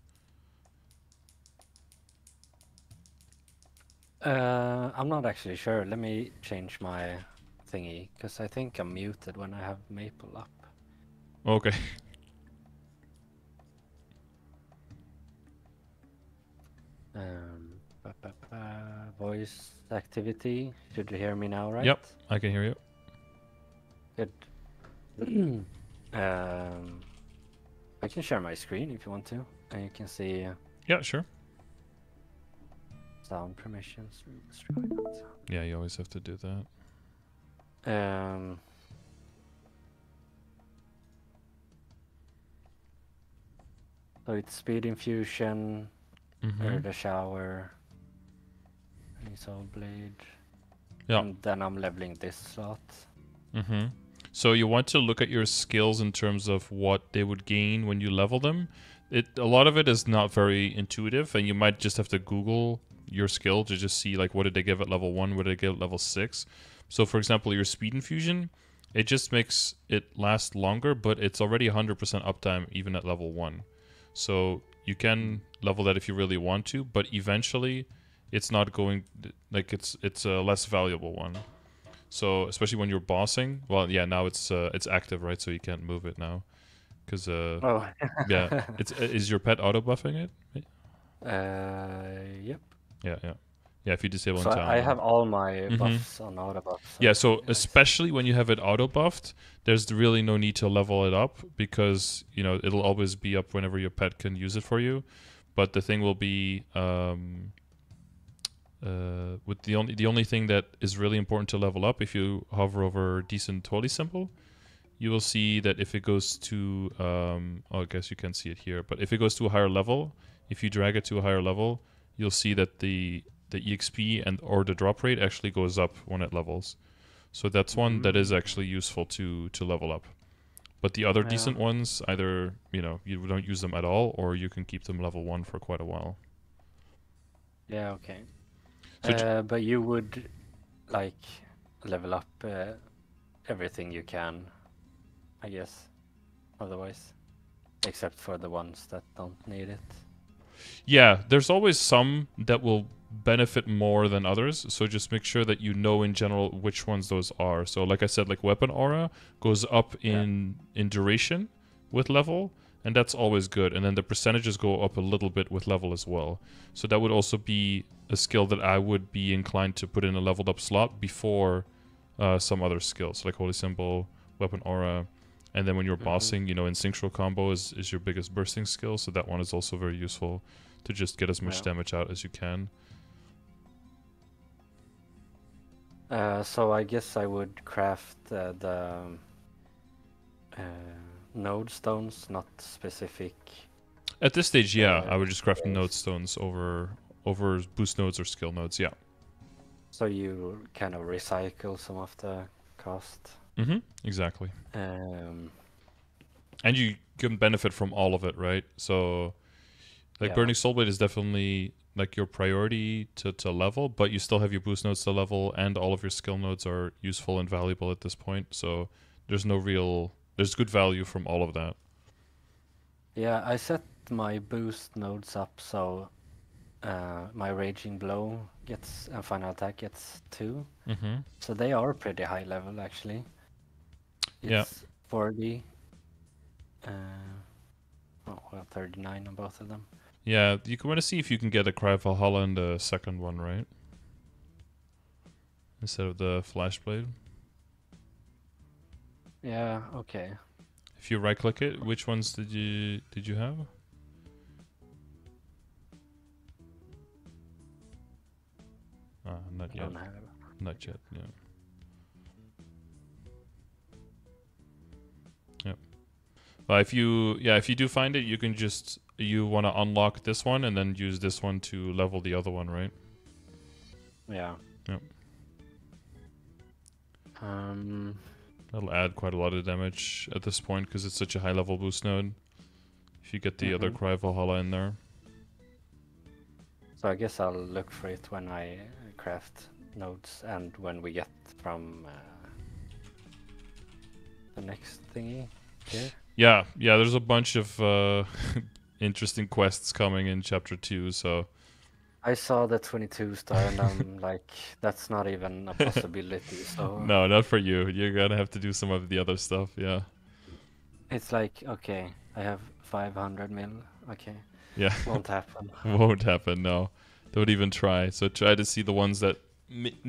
B: I'm not actually sure. Let me change my thingy, because I think I'm muted when I have Maple up.
A: Okay.
B: Voice activity. Should you hear me now, right?
A: Yep, I can hear you.
B: Good. I can share my screen if you want to, and you can see
A: Yeah, sure.
B: sound permissions.
A: Yeah, you always have to do that.
B: So it's speed infusion, the shower, soul blade.
A: Yeah.
B: And then I'm leveling this slot.
A: So you want to look at your skills in terms of what they would gain when you level them. A lot of it is not very intuitive, and you might just have to Google your skill to just see like what did they give at level 1, what did they give at level 6. So for example, your speed infusion, it just makes it last longer, but it's already 100% uptime even at level 1. So you can level that if you really want to, but eventually it's not going like it's a less valuable one. So especially when you're bossing, well, yeah, now it's active, right? So you can't move it now, because
B: Oh.
A: yeah, is your pet auto buffing it? Right?
B: Yep.
A: Yeah. If you disable
B: So
A: in town,
B: I have all my buffs on auto buff. So
A: yeah, so especially when you have it auto buffed, there's really no need to level it up, because you know it'll always be up whenever your pet can use it for you. But the thing will be with the only thing that is really important to level up, if you hover over decent holy symbol, you will see that if it goes to I guess you can see it here, but if it goes to a higher level, if you drag it to a higher level, you'll see that the EXP and or the drop rate actually goes up when it levels. So that's one that is actually useful to level up. But the other decent ones, either you don't use them at all, or you can keep them level 1 for quite a while.
B: Yeah, okay. So but you would like level up everything you can, I guess, otherwise, except for the ones that don't need it.
A: Yeah, there's always some that will benefit more than others, so just make sure that you know in general which ones those are. So like I said, like weapon aura goes up in duration with level, and that's always good. And then the percentages go up a little bit with level as well. So that would also be a skill that I would be inclined to put in a leveled up slot before some other skills, like Holy Symbol, Weapon Aura. And then when you're bossing, Instinctual Combo is your biggest bursting skill, so that one is also very useful to just get as much damage out as you can.
B: So I guess I would craft the node stones, not specific.
A: At this stage, yeah, I would just craft node stones over boost nodes or skill nodes, yeah.
B: So you kind of recycle some of the cost.
A: Exactly.
B: And
A: you can benefit from all of it, right? So, like, Burning Soulblade is definitely like your priority to level, but you still have your boost nodes to level, and all of your skill nodes are useful and valuable at this point. So there's good value from all of that.
B: Yeah, I set my boost nodes up so my Raging Blow gets and Final Attack gets 2. So they are pretty high level actually. It's 40. 39 on both of them.
A: Yeah, you want to see if you can get a Cry of Valhalla in the second one, right? Instead of the Flashblade.
B: Yeah, okay.
A: If you right click it, which ones did you have? Not yet. Not yet, yeah. Yep. But if you do find it, you can just want to unlock this one and then use this one to level the other one, right?
B: Yeah.
A: Yep. That'll add quite a lot of damage at this point because it's such a high level boost node. If you get the other Cry of Valhalla in there.
B: So I guess I'll look for it when I craft nodes and when we get from the next thingy here.
A: Yeah, there's a bunch of interesting quests coming in Chapter 2, so...
B: I saw the 22 star and I'm like, that's not even a possibility, so...
A: No, not for you. You're gonna have to do some of the other stuff, yeah.
B: It's like, okay, I have 500 mil, okay.
A: Yeah.
B: Won't happen.
A: Won't happen, no. Don't even try. So try to see the ones that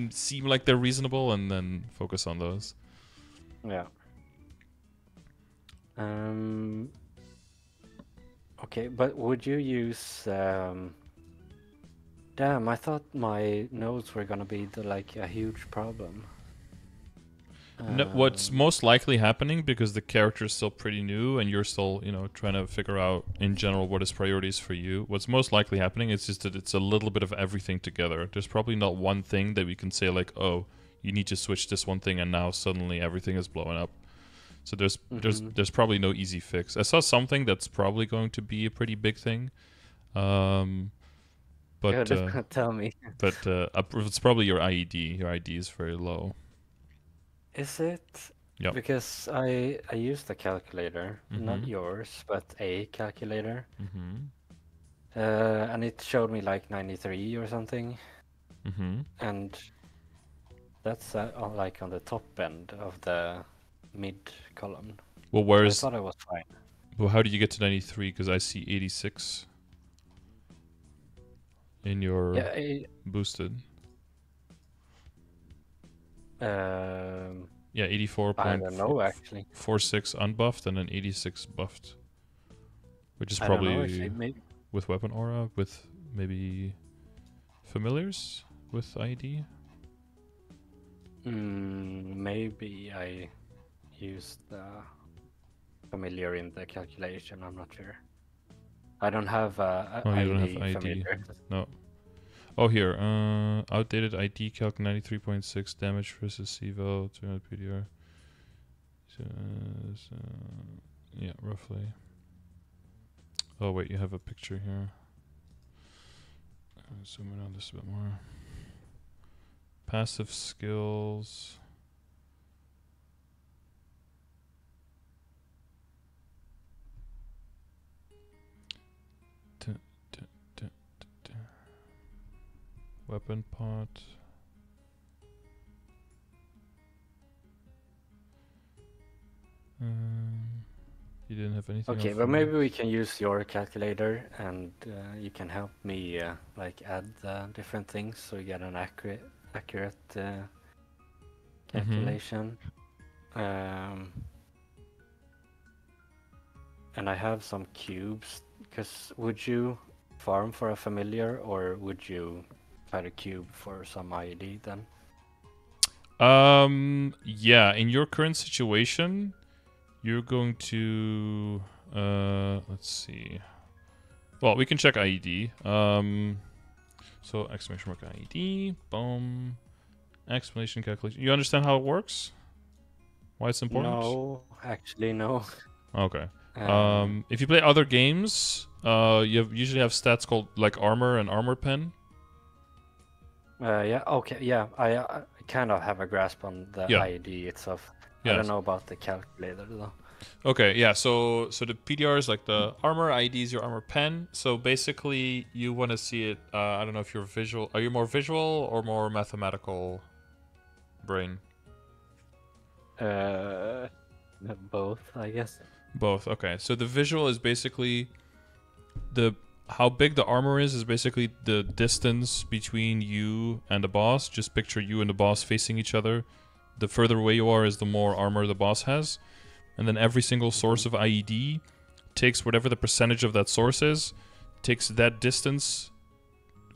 A: seem like they're reasonable and then focus on those.
B: Yeah. Okay, but would you use? Damn, I thought my nodes were gonna be like a huge problem.
A: No, what's most likely happening, because the character is still pretty new and you're still, you know, trying to figure out in general what is priorities for you. What's most likely happening is just that it's a little bit of everything together. There's probably not one thing that we can say like, oh, you need to switch this one thing and now suddenly everything is blowing up. So there's probably no easy fix. I saw something that's probably going to be a pretty big thing. But
B: tell me.
A: But it's probably your IED. Your IED is very low.
B: Is it?
A: Yep.
B: Because I used a calculator, not yours, but a calculator. And it showed me like 93 or something. And that's like on the top end of the mid column.
A: Well, where is?
B: I thought I was fine.
A: Well, how did you get to 93? Because I see 86 in your boosted. Yeah, 84.
B: I don't know actually.
A: 46 unbuffed and then 86 buffed, which is
B: I
A: probably
B: don't know, actually, maybe.
A: With weapon aura, with maybe familiars with ID.
B: Maybe I used the familiar in the calculation. I'm not sure. I don't have
A: you don't have ID.
B: Familiar.
A: No. Oh, here. Outdated ID calc 93.6 damage versus CVO 200 PDR. Yeah, roughly. Oh wait, you have a picture here. Zoom in on this a bit more. Passive skills. Weapon pot. You didn't have anything.
B: Okay, but maybe we can use your calculator, and you can help me like add different things so we get an accurate calculation. And I have some cubes. Because would you farm for a familiar, or would you try to cube for some IED then?
A: Yeah, in your current situation, you're going to let's see. Well, we can check IED. So exclamation mark IED, boom, explanation calculation. You understand how it works? Why it's important?
B: No, actually no.
A: Okay. If you play other games, you usually have stats called like armor and armor pen.
B: Yeah. Okay. Yeah. I kind of have a grasp on the IED itself. I don't know about the calculator though.
A: Okay. Yeah. So the PDR is like the armor. IED is your armor pen. So basically, you want to see it. I don't know if you're visual. Are you more visual or more mathematical brain?
B: Both, I guess.
A: Both. Okay. So the visual is basically how big the armor is basically the distance between you and the boss. Just picture you and the boss facing each other. The further away you are is the more armor the boss has. And then every single source of IED takes whatever the percentage of that source is, takes that distance,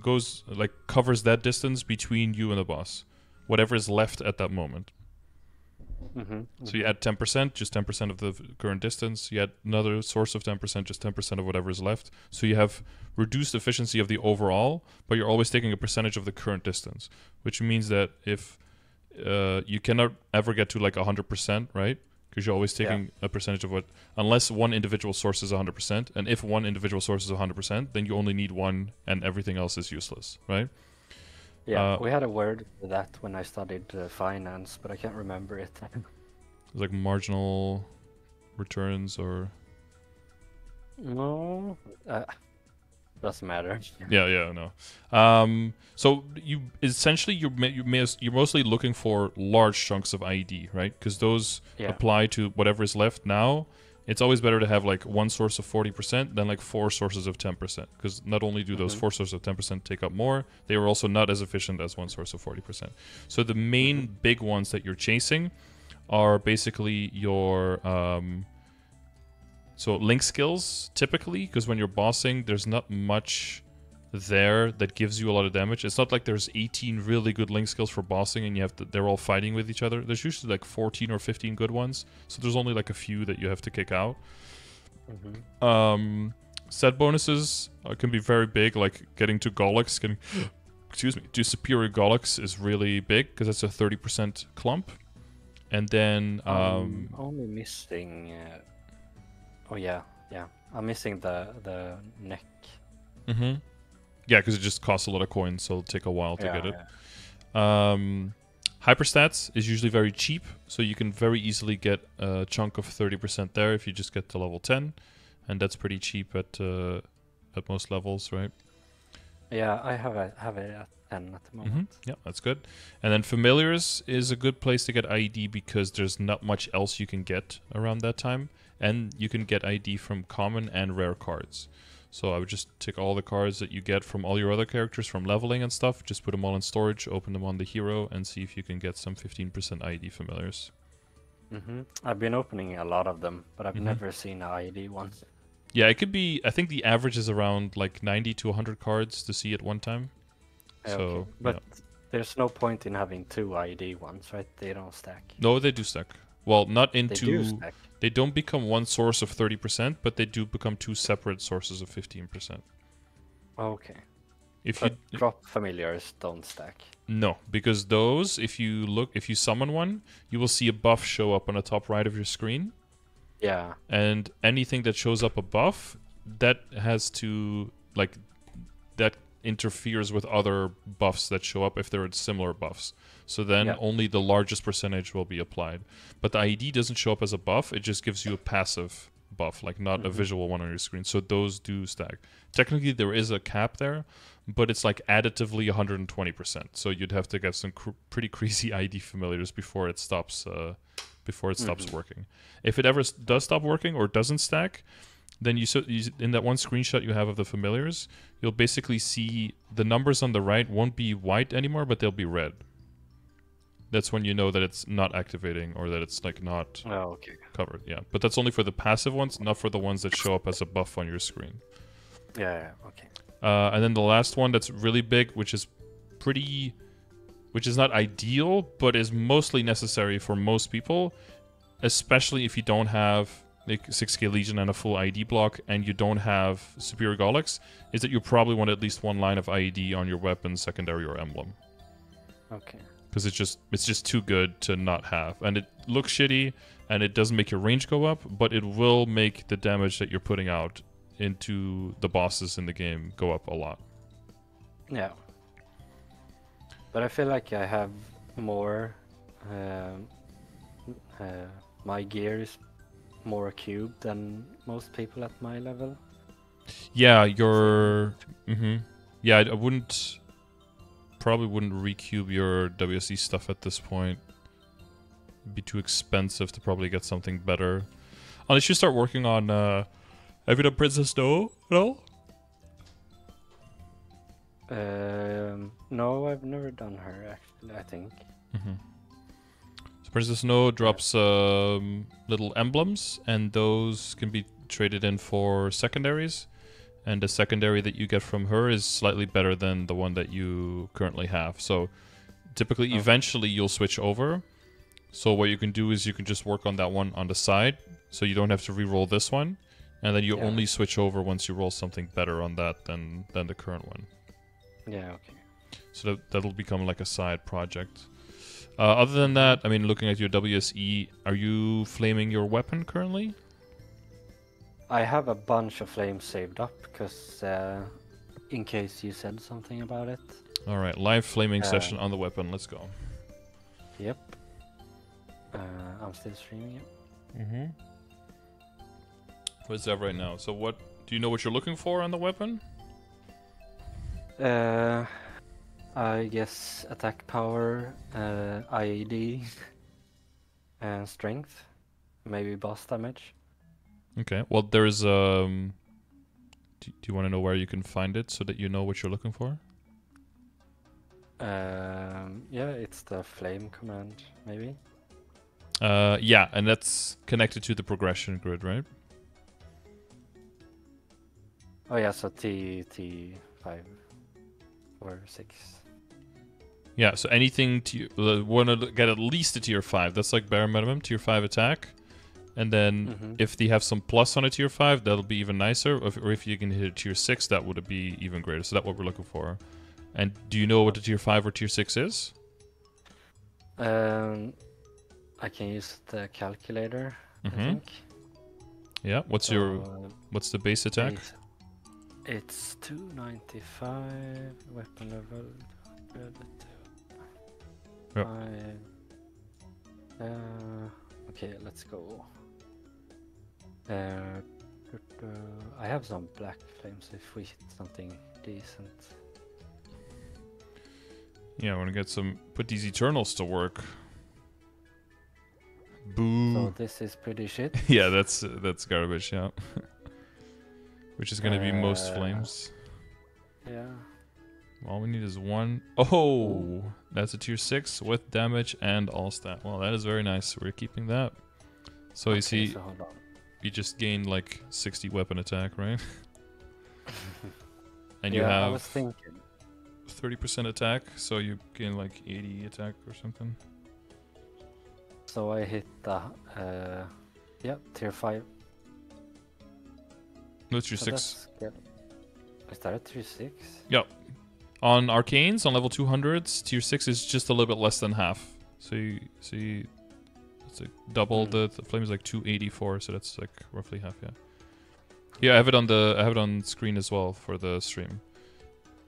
A: covers that distance between you and the boss. Whatever is left at that moment. So you add 10%, just 10% of the current distance. You add another source of 10%, just 10% of whatever is left. So you have reduced efficiency of the overall, but you're always taking a percentage of the current distance, which means that if you cannot ever get to like 100%, right? Because you're always taking a percentage of unless one individual source is 100%, and if one individual source is 100%, then you only need one, and everything else is useless, right?
B: Yeah, we had a word for that when I studied finance, but I can't remember it.
A: Like marginal returns or...
B: No, doesn't matter.
A: Yeah, no. So you essentially you're mostly looking for large chunks of IED, right? Because those apply to whatever is left now. It's always better to have like one source of 40% than like 4 sources of 10%. Because not only do those 4 sources of 10% take up more, they are also not as efficient as one source of 40%. So the main big ones that you're chasing are basically your So link skills, typically, because when you're bossing, there's not much there that gives you a lot of damage. It's not like there's 18 really good link skills for bossing and you have to, they're all fighting with each other. There's usually like 14 or 15 good ones. So there's only like a few that you have to kick out. Set bonuses can be very big, like getting to Gollux, excuse me, to Superior Gollux is really big because it's a 30% clump. And then
B: only missing oh yeah, I'm missing the neck.
A: Yeah, because it just costs a lot of coins, so it'll take a while to get it. Hyperstats is usually very cheap, so you can very easily get a chunk of 30% there if you just get to level 10, and that's pretty cheap at most levels, right?
B: Yeah, I have it at 10 at the moment.
A: Yeah, that's good. And then Familiars is a good place to get IED because there's not much else you can get around that time, and you can get ID from common and rare cards. So I would just take all the cards that you get from all your other characters from leveling and stuff, just put them all in storage, open them on the hero, and see if you can get some 15% ID familiars.
B: I've been opening a lot of them, but I've never seen an ID one.
A: Yeah, it could be, I think the average is around like 90 to 100 cards to see at one time. So,
B: okay. But there's no point in having 2 ID ones, right? They don't stack.
A: No, they do stack. Well, not into...
B: They do stack.
A: They don't become one source of 30%, but they do become 2 separate sources of 15%.
B: Okay.
A: If
B: but
A: you
B: drop familiars don't stack.
A: No, because those, if you summon one, you will see a buff show up on the top right of your screen.
B: Yeah.
A: And anything that shows up a buff, that has to, like, that interferes with other buffs that show up if there are similar buffs. So then only the largest percentage will be applied. But the IED doesn't show up as a buff, it just gives you a passive buff, like not a visual one on your screen. So those do stack. Technically there is a cap there, but it's like additively 120%. So you'd have to get some pretty crazy ID familiars before it stops working. If it ever does stop working or doesn't stack, then you in that one screenshot you have of the familiars, you'll basically see the numbers on the right won't be white anymore, but they'll be red. That's when you know that it's not activating or that it's like not covered. Yeah, but that's only for the passive ones, not for the ones that show up as a buff on your screen.
B: Yeah, okay.
A: And then the last one that's really big, which is not ideal, but is mostly necessary for most people, especially if you don't have like 6k Legion and a full ID block, and you don't have Superior Gollux, is that you probably want at least one line of IED on your weapon, secondary, or emblem.
B: Okay.
A: Because it's just too good to not have, and it looks shitty, and it doesn't make your range go up, but it will make the damage that you're putting out into the bosses in the game go up a lot.
B: Yeah. But I feel like I have more. My gear is more cubed than most people at my level.
A: Yeah, you're. Yeah, I wouldn't. Probably wouldn't recube your WSE stuff at this point. It'd be too expensive to probably get something better. Unless you start working on. Have you done Princess Snow at all?
B: No, I've never done her actually. I think.
A: So Princess Snow drops little emblems, and those can be traded in for secondaries. And the secondary that you get from her is slightly better than the one that you currently have. So typically, eventually, you'll switch over. So what you can do is you can just work on that one on the side, so you don't have to re-roll this one. And then you only switch over once you roll something better on that than the current one.
B: Yeah, okay.
A: So that'll become like a side project. Other than that, I mean, looking at your WSE, are you flaming your weapon currently?
B: I have a bunch of flames saved up because in case you said something about it.
A: All right, live flaming session on the weapon. Let's go.
B: Yep. I'm still streaming it.
A: What's that right now? So what do you know what you're looking for on the weapon?
B: I guess attack power, IED, and strength, maybe boss damage.
A: Okay. Well, there's do you want to know where you can find it so that you know what you're looking for?
B: Yeah, it's the flame command, maybe.
A: Yeah, and that's connected to the progression grid, right?
B: Oh yeah, so T5 or 6.
A: Yeah, so anything want to get at least a tier 5. That's like bare minimum, tier 5 attack. And then if they have some plus on a tier 5, that'll be even nicer. Or if you can hit a tier 6, that would be even greater. So that's what we're looking for. And do you know what the tier 5 or tier 6 is?
B: I can use the calculator, I think.
A: Yeah, what's the base attack?
B: It's 295, weapon level 5. Okay, let's go. I have some black flames if we hit something decent.
A: Yeah, I want to get put these Eternals to work. Boo.
B: So this is pretty shit.
A: Yeah, that's garbage, yeah. Which is gonna be most flames.
B: Yeah.
A: All we need is one. Oh, that's a tier 6 with damage and all stat. Well, that is very nice. We're keeping that. So you see,
B: so hold on.
A: you just gained like 60 weapon attack, right? And
B: yeah,
A: you have
B: I was thinking
A: 30% attack, so you gain like 80 attack or something.
B: So I hit the tier 5.
A: No, tier 6.
B: Is that a tier 6?
A: Yep. On Arcanes, on level 200s, tier 6 is just a little bit less than half. So you see, it's like double. The flame is like 284, so that's like roughly half. Yeah. Yeah, I have it on screen as well for the stream.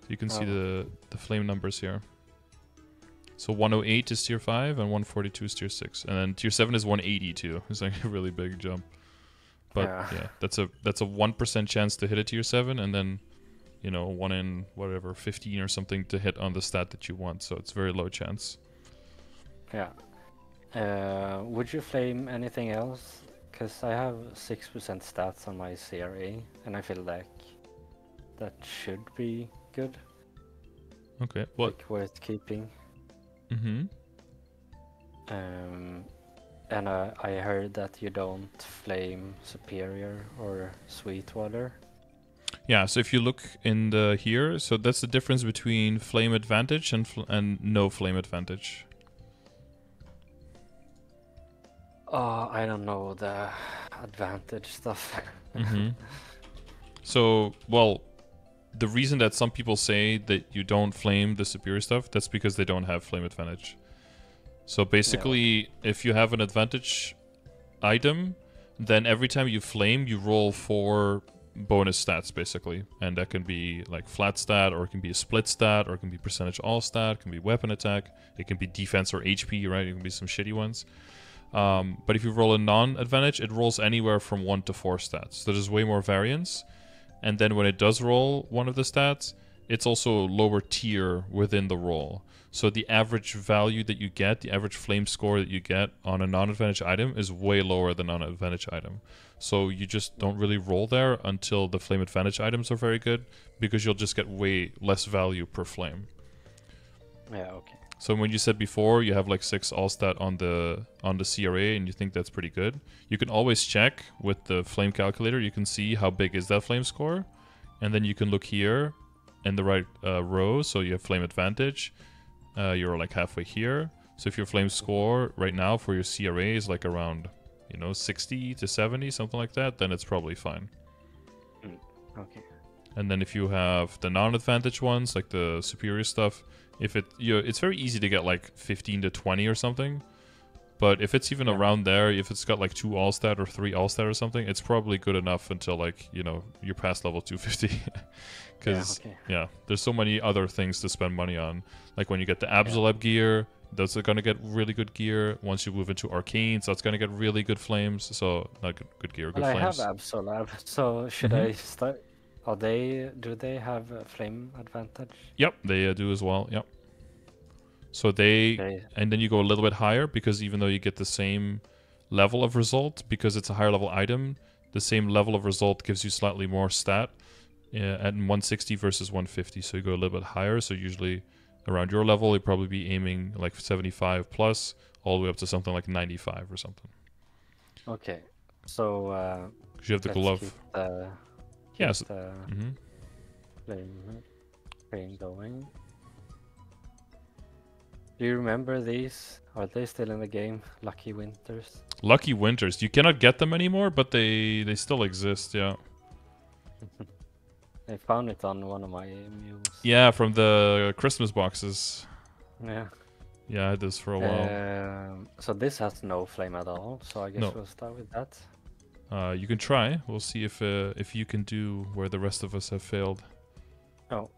A: You can see the flame numbers here. So 108 is tier 5 and 142 is tier 6, and then tier 7 is 182. It's like a really big jump. But yeah, that's a 1% chance to hit a tier 7, and then 1 in whatever 15 or something to hit on the stat that you want. So it's very low chance.
B: Yeah. Would you flame anything else? Because I have 6% stats on my CRA, and I feel like that should be good.
A: Okay. What?
B: Like worth keeping. And I heard that you don't flame Superior or Sweetwater.
A: Yeah, so if you look in here, so that's the difference between Flame Advantage and no Flame Advantage.
B: I don't know the advantage stuff.
A: So, well, the reason that some people say that you don't flame the superior stuff, that's because they don't have Flame Advantage. So basically, if you have an advantage item, then every time you flame, you roll 4 bonus stats, basically. And that can be like flat stat, or it can be a split stat, or it can be percentage all stat, it can be weapon attack, it can be defense or HP, right? It can be some shitty ones. But if you roll a non-advantage, it rolls anywhere from 1 to 4 stats. So there's way more variance. And then when it does roll one of the stats, it's also lower tier within the roll. So the average value that you get, the average flame score that you get on a non-advantage item is way lower than on an advantage item. So you just don't really roll there until the flame advantage items are very good, because you'll just get way less value per flame.
B: Yeah, okay.
A: So when you said before you have like 6 all stat on the CRA and you think that's pretty good, you can always check with the flame calculator. You can see how big is that flame score, and then you can look here in the right row. So you have flame advantage. You're like halfway here. So if your flame score right now for your CRA is like around 60 to 70, something like that, then it's probably fine.
B: Okay.
A: And then if you have the non-advantage ones, like the superior stuff, if it's very easy to get like 15 to 20 or something. But if it's even around there, if it's got like 2 all stat or 3 all stat or something, it's probably good enough until like you're past level 250. Because there's so many other things to spend money on. Like when you get the Absolab gear, that's gonna get really good gear. Once you move into Arcanes, that's gonna get really good flames. So not good gear, good flames.
B: I have Absolab, so should I start? Do they have a flame advantage?
A: Yep, they do as well. Yep. So and then you go a little bit higher, because even though you get the same level of result, because it's a higher level item, the same level of result gives you slightly more stat at 160 versus 150. So you go a little bit higher. So usually around your level, you'd probably be aiming like 75 plus, all the way up to something like 95 or something.
B: Okay, so
A: because you have the glove.
B: keep
A: So,
B: the flame going. Do you remember these? Are they still in the game? Lucky Winters.
A: Lucky Winters. You cannot get them anymore, but they still exist. Yeah.
B: I found it on one of my mules.
A: Yeah, from the Christmas boxes.
B: Yeah.
A: Yeah, I had this for a while.
B: So this has no flame at all. So I guess we'll start with that.
A: You can try. We'll see if you can do where the rest of us have failed.
B: Oh.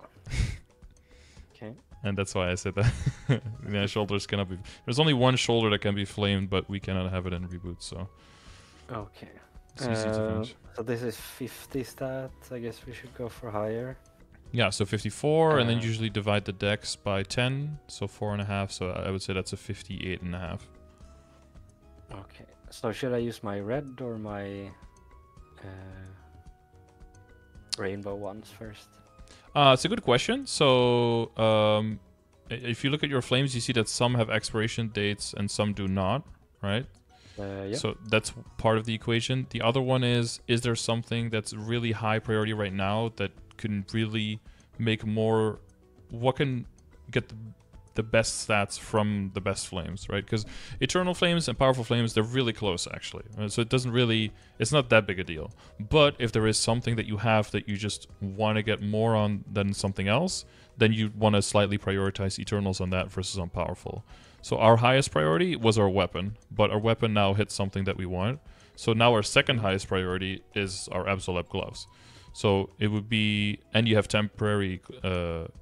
B: Okay.
A: And that's why I said that. Yeah, shoulders cannot be. There's only one shoulder that can be flamed, but we cannot have it in reboot. So.
B: Okay.
A: It's easy to finish.
B: So this is 50 stat. I guess we should go for higher.
A: Yeah, so 54, and then usually divide the dex by 10, so 4.5. So I would say that's a 58.5.
B: Okay. So should I use my red or my rainbow ones first?
A: It's a good question. So if you look at your flames, you see that some have expiration dates and some do not, right?
B: Yep.
A: So that's part of the equation. The other one is there something that's really high priority right now that can really make more, what can get the best stats from the best flames, right? Because eternal flames and powerful flames, they're really close actually. So it doesn't really, it's not that big a deal. But if there is something that you have that you just want to get more on than something else, then you want to slightly prioritize eternals on that versus on powerful. So our highest priority was our weapon, but our weapon now hits something that we want. So now our second highest priority is our Absolute gloves. So it would be, and you have temporary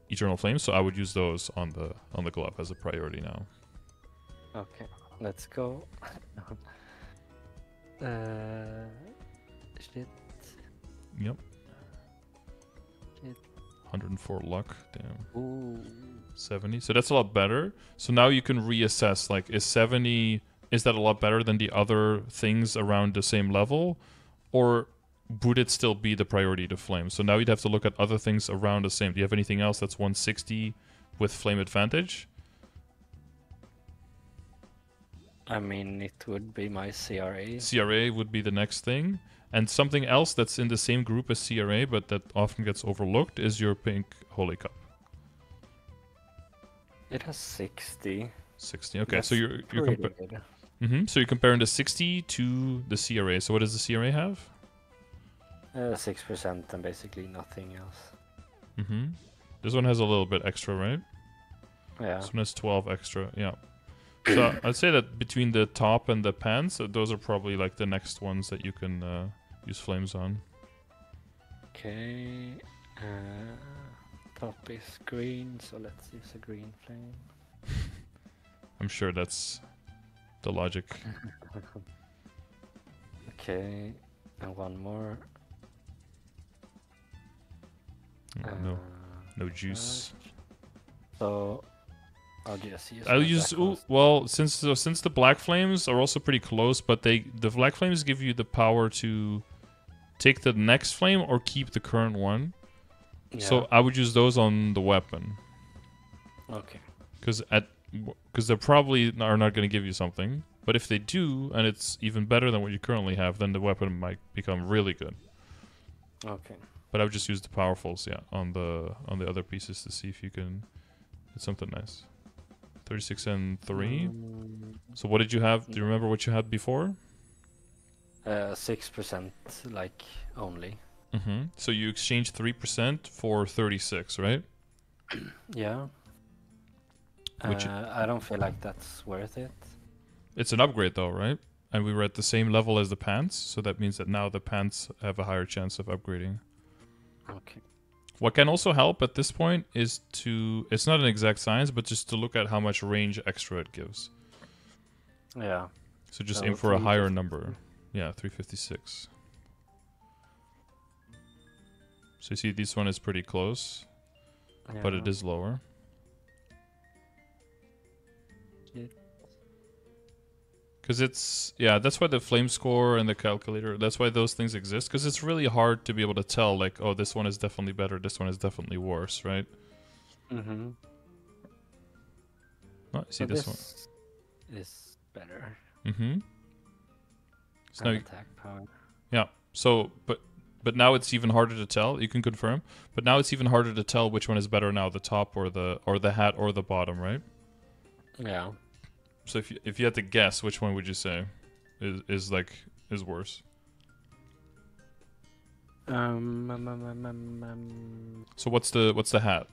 A: eternal flames, so I would use those on the glove as a priority now.
B: Okay, let's go. Shit.
A: Yep.
B: Shit.
A: 104 luck. Damn.
B: Ooh.
A: 70. So that's a lot better. So now you can reassess. Like, is 70? Is that a lot better than the other things around the same level, or would it still be the priority to flame? So now you'd have to look at other things around the same. Do you have anything else that's 160 with flame advantage?
B: I mean, it would be my CRA.
A: CRA would be the next thing. And something else that's in the same group as CRA, but that often gets overlooked, is your pink Holy Cup.
B: It has 60.
A: 60. Okay,
B: That's
A: so you're so you're comparing the 60 to the CRA. So what does the CRA have?
B: 6% and basically nothing else.
A: This one has a little bit extra, right?
B: Yeah.
A: This one has 12 extra. Yeah. So I'd say that between the top and the pants, those are probably like the next ones that you can use flames on.
B: Okay. Top is green, so let's use a green flame.
A: I'm sure that's the logic.
B: Okay, and one more.
A: No juice.
B: So I'll just use.
A: I'll use. Well, since the black flames are also pretty close, but the black flames give you the power to take the next flame or keep the current one. Yeah. So I would use those on the weapon.
B: Okay.
A: Because they probably are not going to give you something, but if they do, and it's even better than what you currently have, then the weapon might become really good.
B: Okay.
A: But I would just use the powerfuls, yeah, on the other pieces to see if you can get something nice. 36 and 3. So what did you have? Do you remember what you had before?
B: 6%, like, only.
A: So you exchanged 3% for 36, right?
B: Yeah. I don't feel like that's worth it.
A: It's an upgrade though, right? And we were at the same level as the pants, so that means that now the pants have a higher chance of upgrading.
B: Okay.
A: What can also help at this point is to, it's not an exact science, but just to look at how much range extra it gives.
B: Yeah.
A: So just aim for a higher number. Yeah, 356. So you see this one is pretty close, but it is lower. Because it's, that's why the flame score and the calculator, that's why those things exist. Because it's really hard to be able to tell, like, oh, this one is definitely better, this one is definitely worse, right? Oh, see this one
B: is better.
A: So now
B: attack power.
A: Yeah. So, but But now it's even harder to tell. You can confirm. But now it's even harder to tell which one is better now, the top or the hat or the bottom, right?
B: Yeah.
A: So if you had to guess, which one would you say is worse? So what's the hat?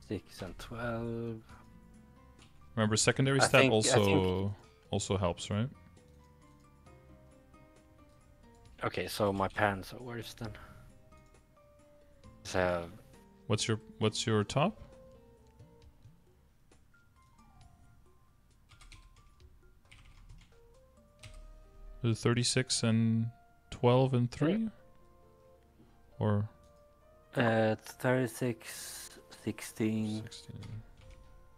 B: 6 and 12.
A: Remember, secondary stat also helps, right?
B: Okay, so my pants are worse then. So
A: What's your top? Is it 36 and 12 and 3? Or
B: it's 36, 16,
A: 16.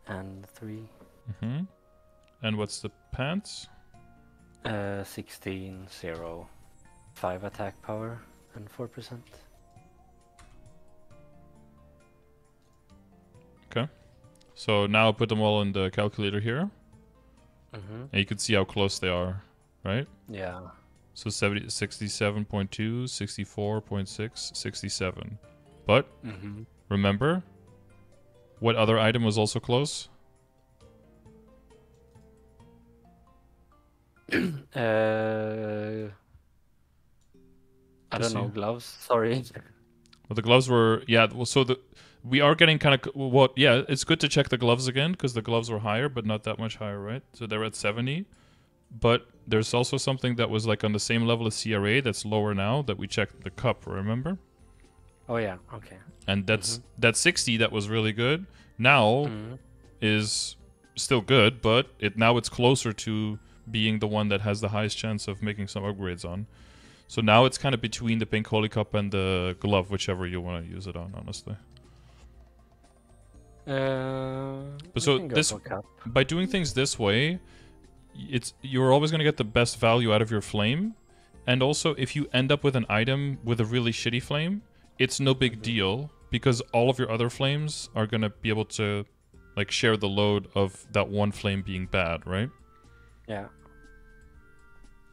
B: and 3.
A: Mm-hmm. And what's the pants?
B: 16, 0, 5 attack power, and 4%.
A: Okay. So now put them all in the calculator here.
B: Mm-hmm.
A: And you can see how close they are, right?
B: Yeah.
A: So 67.2, 64.6, 67. But remember, what other item was also close?
B: I don't know, gloves. Sorry.
A: Well, the gloves were we are getting kind of it's good to check the gloves again because the gloves were higher, but not that much higher, right? So they're at 70. But there's also something that was like on the same level as CRA that's lower now that we checked the cup, remember?
B: Oh yeah, okay.
A: And that 60 that was really good now is still good, but now it's closer to being the one that has the highest chance of making some upgrades on. So now it's kind of between the pink holy cup and the glove, whichever you want to use it on, honestly. But so by doing things this way, you're always going to get the best value out of your flame. And also, if you end up with an item with a really shitty flame, it's no big deal because all of your other flames are going to be able to like share the load of that one flame being bad, right?
B: Yeah.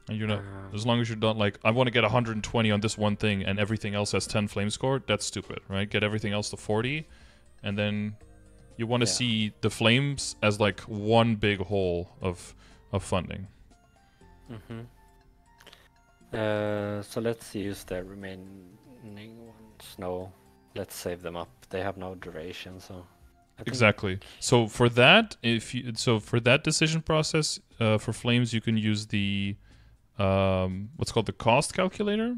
A: And you're not, as long as you're not like, I want to get 120 on this one thing and everything else has 10 flame score, that's stupid, right? Get everything else to 40, and then you want to see the flames as like one big hole of funding.
B: So let's use the remaining ones. No, let's save them up. They have no duration, so.
A: Exactly. So for that, for that decision process, for flames, you can use the what's called the cost calculator,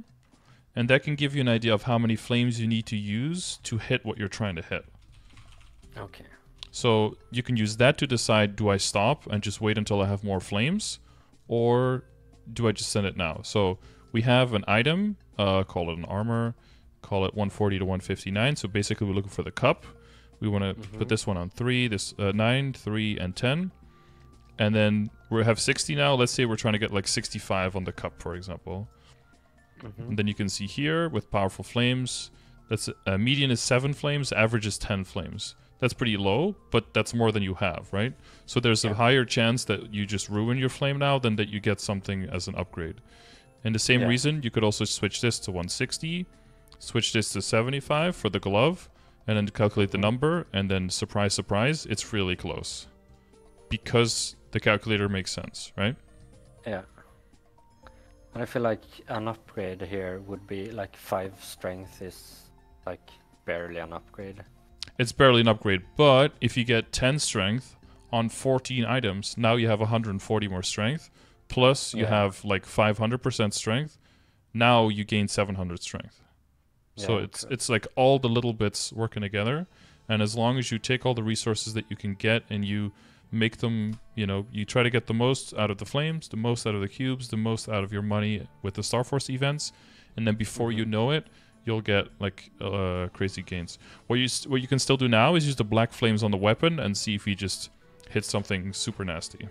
A: and that can give you an idea of how many flames you need to use to hit what you're trying to hit.
B: Okay.
A: So you can use that to decide, do I stop and just wait until I have more flames, or do I just send it now? So we have an item, call it an armor, call it 140 to 159. So basically we're looking for the cup. We want to put this one on 3, this 9, 3, and 10. And then we have 60 now. Let's say we're trying to get like 65 on the cup, for example. And then you can see here with powerful flames, that's median is 7 flames, average is 10 flames. That's pretty low, but that's more than you have, right? So there's a higher chance that you just ruin your flame now than that you get something as an upgrade. And the same reason, you could also switch this to 160, switch this to 75 for the glove, and then calculate the number, and then surprise, surprise, it's really close. Because the calculator makes sense, right?
B: Yeah. And I feel like an upgrade here would be like 5 strength is like barely an upgrade.
A: It's barely an upgrade, but if you get 10 strength on 14 items, now you have 140 more strength, plus you have like 500% strength, now you gain 700 strength. So it's like all the little bits working together, and as long as you take all the resources that you can get and you make them, you try to get the most out of the flames, the most out of the cubes, the most out of your money with the Star Force events, and then before you know it, you'll get like crazy gains. What you can still do now is use the black flames on the weapon and see if you just hit something super nasty.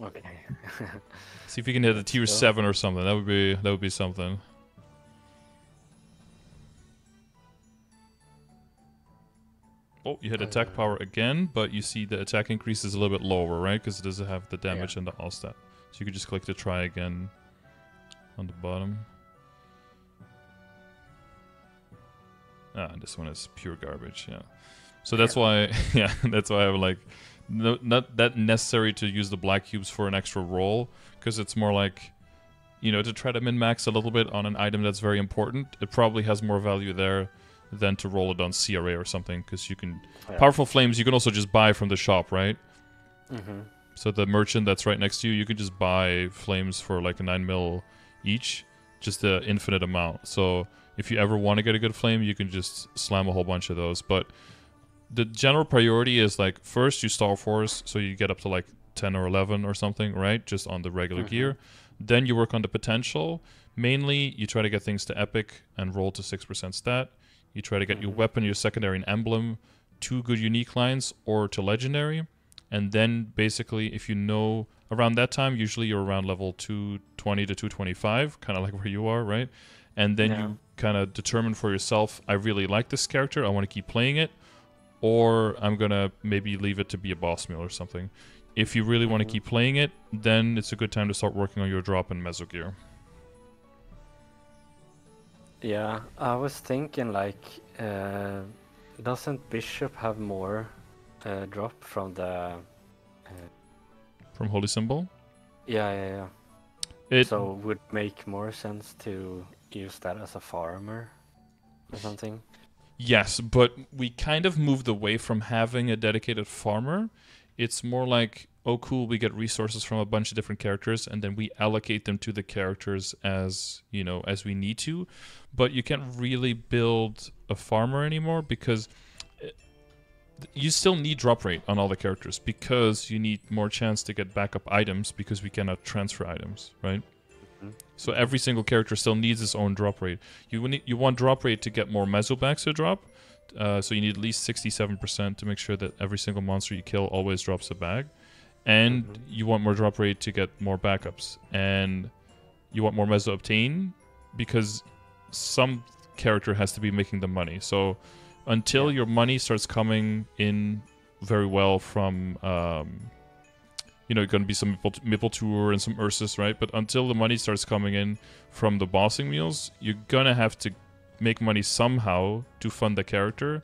B: Okay.
A: See if you can hit a tier 7 or something. That would be something. Oh, you hit attack power again, but you see the attack increase is a little bit lower, right? Because it doesn't have the damage and the all stat. So you could just click to try again on the bottom. This one is pure garbage. Yeah. So that's why, yeah, that's why I'm like, not that necessary to use the black cubes for an extra roll, because it's more like, you know, to try to min-max a little bit on an item that's very important. It probably has more value there than to roll it on CRA or something, because you can... Powerful Flames, you can also just buy from the shop, right? So the merchant that's right next to you, you can just buy flames for like a 9 mil each, just an infinite amount. So if you ever want to get a good flame, you can just slam a whole bunch of those. But the general priority is like, first you Star Force, so you get up to like 10 or 11 or something, right? Just on the regular gear. Then you work on the potential. Mainly, you try to get things to epic and roll to 6% stat. You try to get your weapon, your secondary, and emblem to good unique lines or to legendary. And then basically, if you know, around that time, usually you're around level 220 to 225, kind of like where you are, right? And then you kind of determine for yourself, I really like this character, I want to keep playing it, or I'm going to maybe leave it to be a boss meal or something. If you really want to keep playing it, then it's a good time to start working on your drop and meso gear.
B: Yeah, I was thinking like, doesn't Bishop have more drop from the...
A: From Holy Symbol?
B: Yeah. So would make more sense to use that as a farmer or something?
A: Yes, but we kind of moved away from having a dedicated farmer. It's more like, oh cool, we get resources from a bunch of different characters and then we allocate them to the characters as, you know, as we need to. But you can't really build a farmer anymore because you still need drop rate on all the characters because you need more chance to get backup items because we cannot transfer items, right? So every single character still needs its own drop rate. You want drop rate to get more mesobacks to drop, so you need at least 67% to make sure that every single monster you kill always drops a bag. And you want more drop rate to get more backups. And you want more meso obtain because some character has to be making the money. So until your money starts coming in very well from... you know, going to be some Maple Tour and some Ursus, right? But until the money starts coming in from the bossing meals, you're going to have to make money somehow to fund the character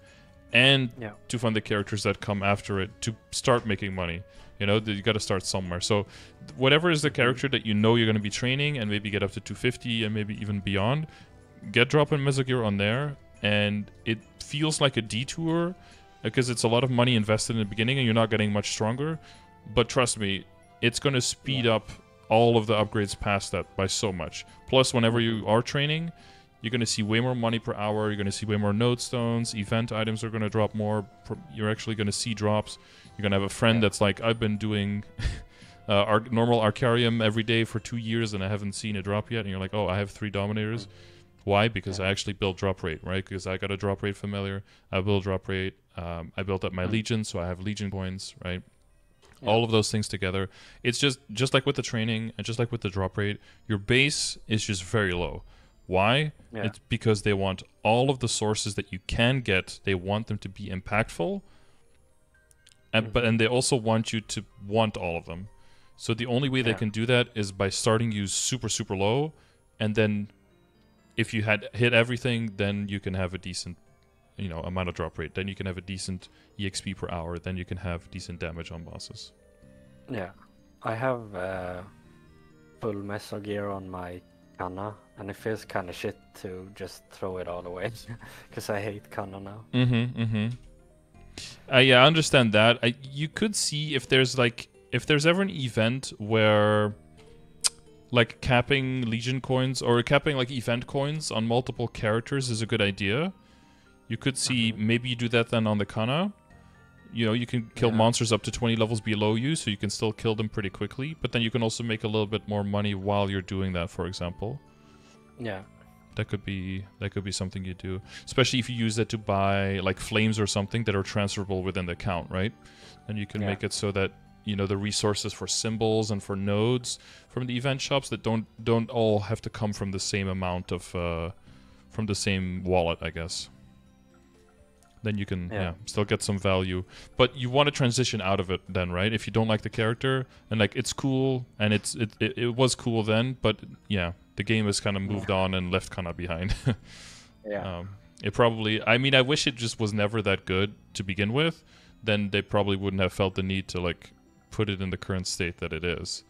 A: and to fund the characters that come after it to start making money. You know, you got to start somewhere. So whatever is the character that you know you're going to be training and maybe get up to 250 and maybe even beyond, get drop and meso gear on there. And it feels like a detour because it's a lot of money invested in the beginning and you're not getting much stronger. But trust me, it's going to speed up all of the upgrades past that by so much. Plus, whenever you are training, you're going to see way more money per hour. You're going to see way more node stones. Event items are going to drop more. You're actually going to see drops. You're going to have a friend that's like, I've been doing our normal Arcarium every day for 2 years and I haven't seen a drop yet. And you're like, oh, I have 3 Dominators. Why? Because I actually built drop rate, right? Because I got a drop rate familiar. I built drop rate. I built up my Legion, so I have Legion coins, right? All of those things together. It's just like with the training and just like with the drop rate, your base is just very low. Why? It's because they want all of the sources that you can get, they want them to be impactful. And they also want you to want all of them. So the only way they can do that is by starting you super, super low. And then if you had hit everything, then you can have a decent, you know, amount of drop rate. Then you can have a decent EXP per hour. Then you can have decent damage on bosses.
B: Yeah, I have full meso gear on my Kanna, and it feels kind of shit to just throw it all away because I hate Kanna now.
A: Yeah, I understand that. You could see if there's ever an event where like capping Legion coins or capping like event coins on multiple characters is a good idea. You could see maybe you do that then on the Kanna. You know, you can kill monsters up to 20 levels below you, so you can still kill them pretty quickly. But then you can also make a little bit more money while you're doing that, for example.
B: Yeah.
A: That could be something you do. Especially if you use that to buy like flames or something that are transferable within the account, right? And you can make it so that, you know, the resources for symbols and for nodes from the event shops that don't all have to come from the same amount of from the same wallet, I guess. Then you can still get some value, but you want to transition out of it then, right? If you don't like the character and like it's cool and it was cool then, but yeah, the game has kind of moved on and left kind of behind. It probably... I mean, I wish it just was never that good to begin with. Then they probably wouldn't have felt the need to, like, put it in the current state that it is.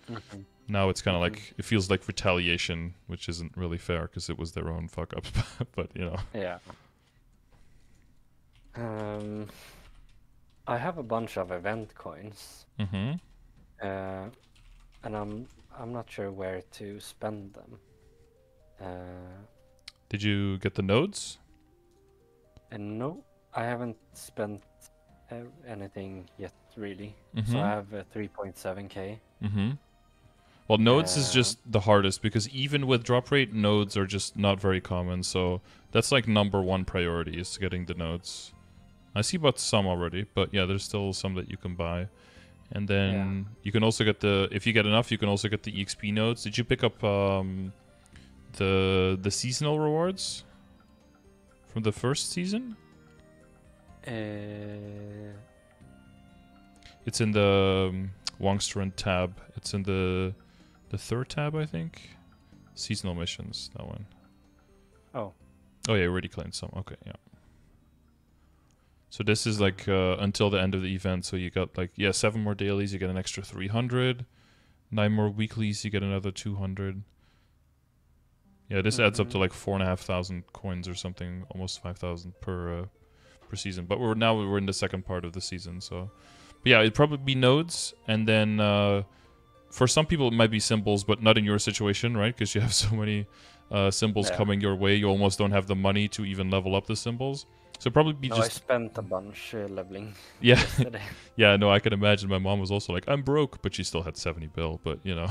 A: Now it's kind of like... It feels like retaliation, which isn't really fair because it was their own fuck-ups. But, you know.
B: Yeah. I have a bunch of event coins. And I'm not sure where to spend them.
A: Did you get the nodes?
B: No, I haven't spent anything yet, really. So I have 3.7k.
A: Well, nodes is just the hardest because even with drop rate, nodes are just not very common. So that's like #1 priority is getting the nodes. I see about some already, but yeah, there's still some that you can buy. And then you can also get the... If you get enough, you can also get the EXP nodes. Did you pick up the seasonal rewards from the first season? It's in the Wongstrand tab. It's in the third tab, I think. Seasonal missions, that one. Oh yeah, you already claimed some. Okay, yeah. So this is like until the end of the event. So you got like, 7 more dailies, you get an extra 300. 9 more weeklies, you get another 200. Yeah, this adds up to like 4,500 coins or something, almost 5,000 per season. But we're in the second part of the season, so. But yeah, it'd probably be nodes, and then for some people it might be symbols, but not in your situation, right? Because you have so many symbols coming your way, you almost don't have the money to even level up the symbols. So probably be
B: I spent a bunch leveling.
A: Yeah,
B: yesterday.
A: yeah. No, I can imagine. My mom was also like, "I'm broke," but she still had 70 bill. But you know.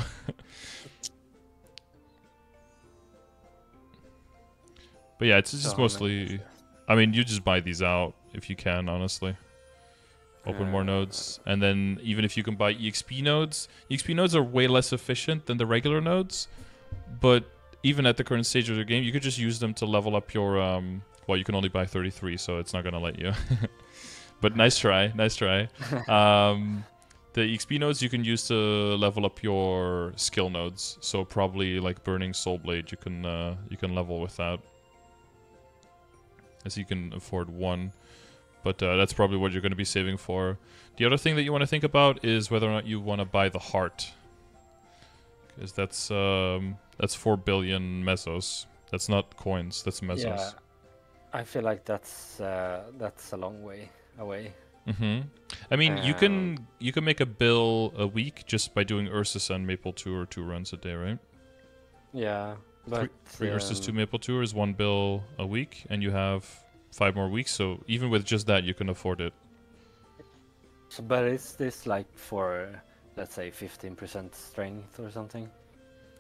A: But yeah, it's just mostly. I mean, you just buy these out if you can, honestly. Open more nodes, and then even if you can buy EXP nodes are way less efficient than the regular nodes. But even at the current stage of the game, you could just use them to level up your well, you can only buy 33, so it's not gonna let you. But nice try. The EXP nodes you can use to level up your skill nodes. So probably like Burning Soul Blade, you can level with that, as you can afford 1. But that's probably what you're going to be saving for. The other thing that you want to think about is whether or not you want to buy the heart, because that's 4 billion mesos. That's not coins. That's mesos.
B: Yeah, I feel like that's a long way away.
A: I mean, you can make a bill a week just by doing Ursus and Maple Tour 2 runs a day, right?
B: Yeah, but
A: 3 Ursus, 2 Maple Tour is 1 bill a week, and you have 5 more weeks, so even with just that, you can afford it.
B: So, but is this like for, let's say, 15% strength or something?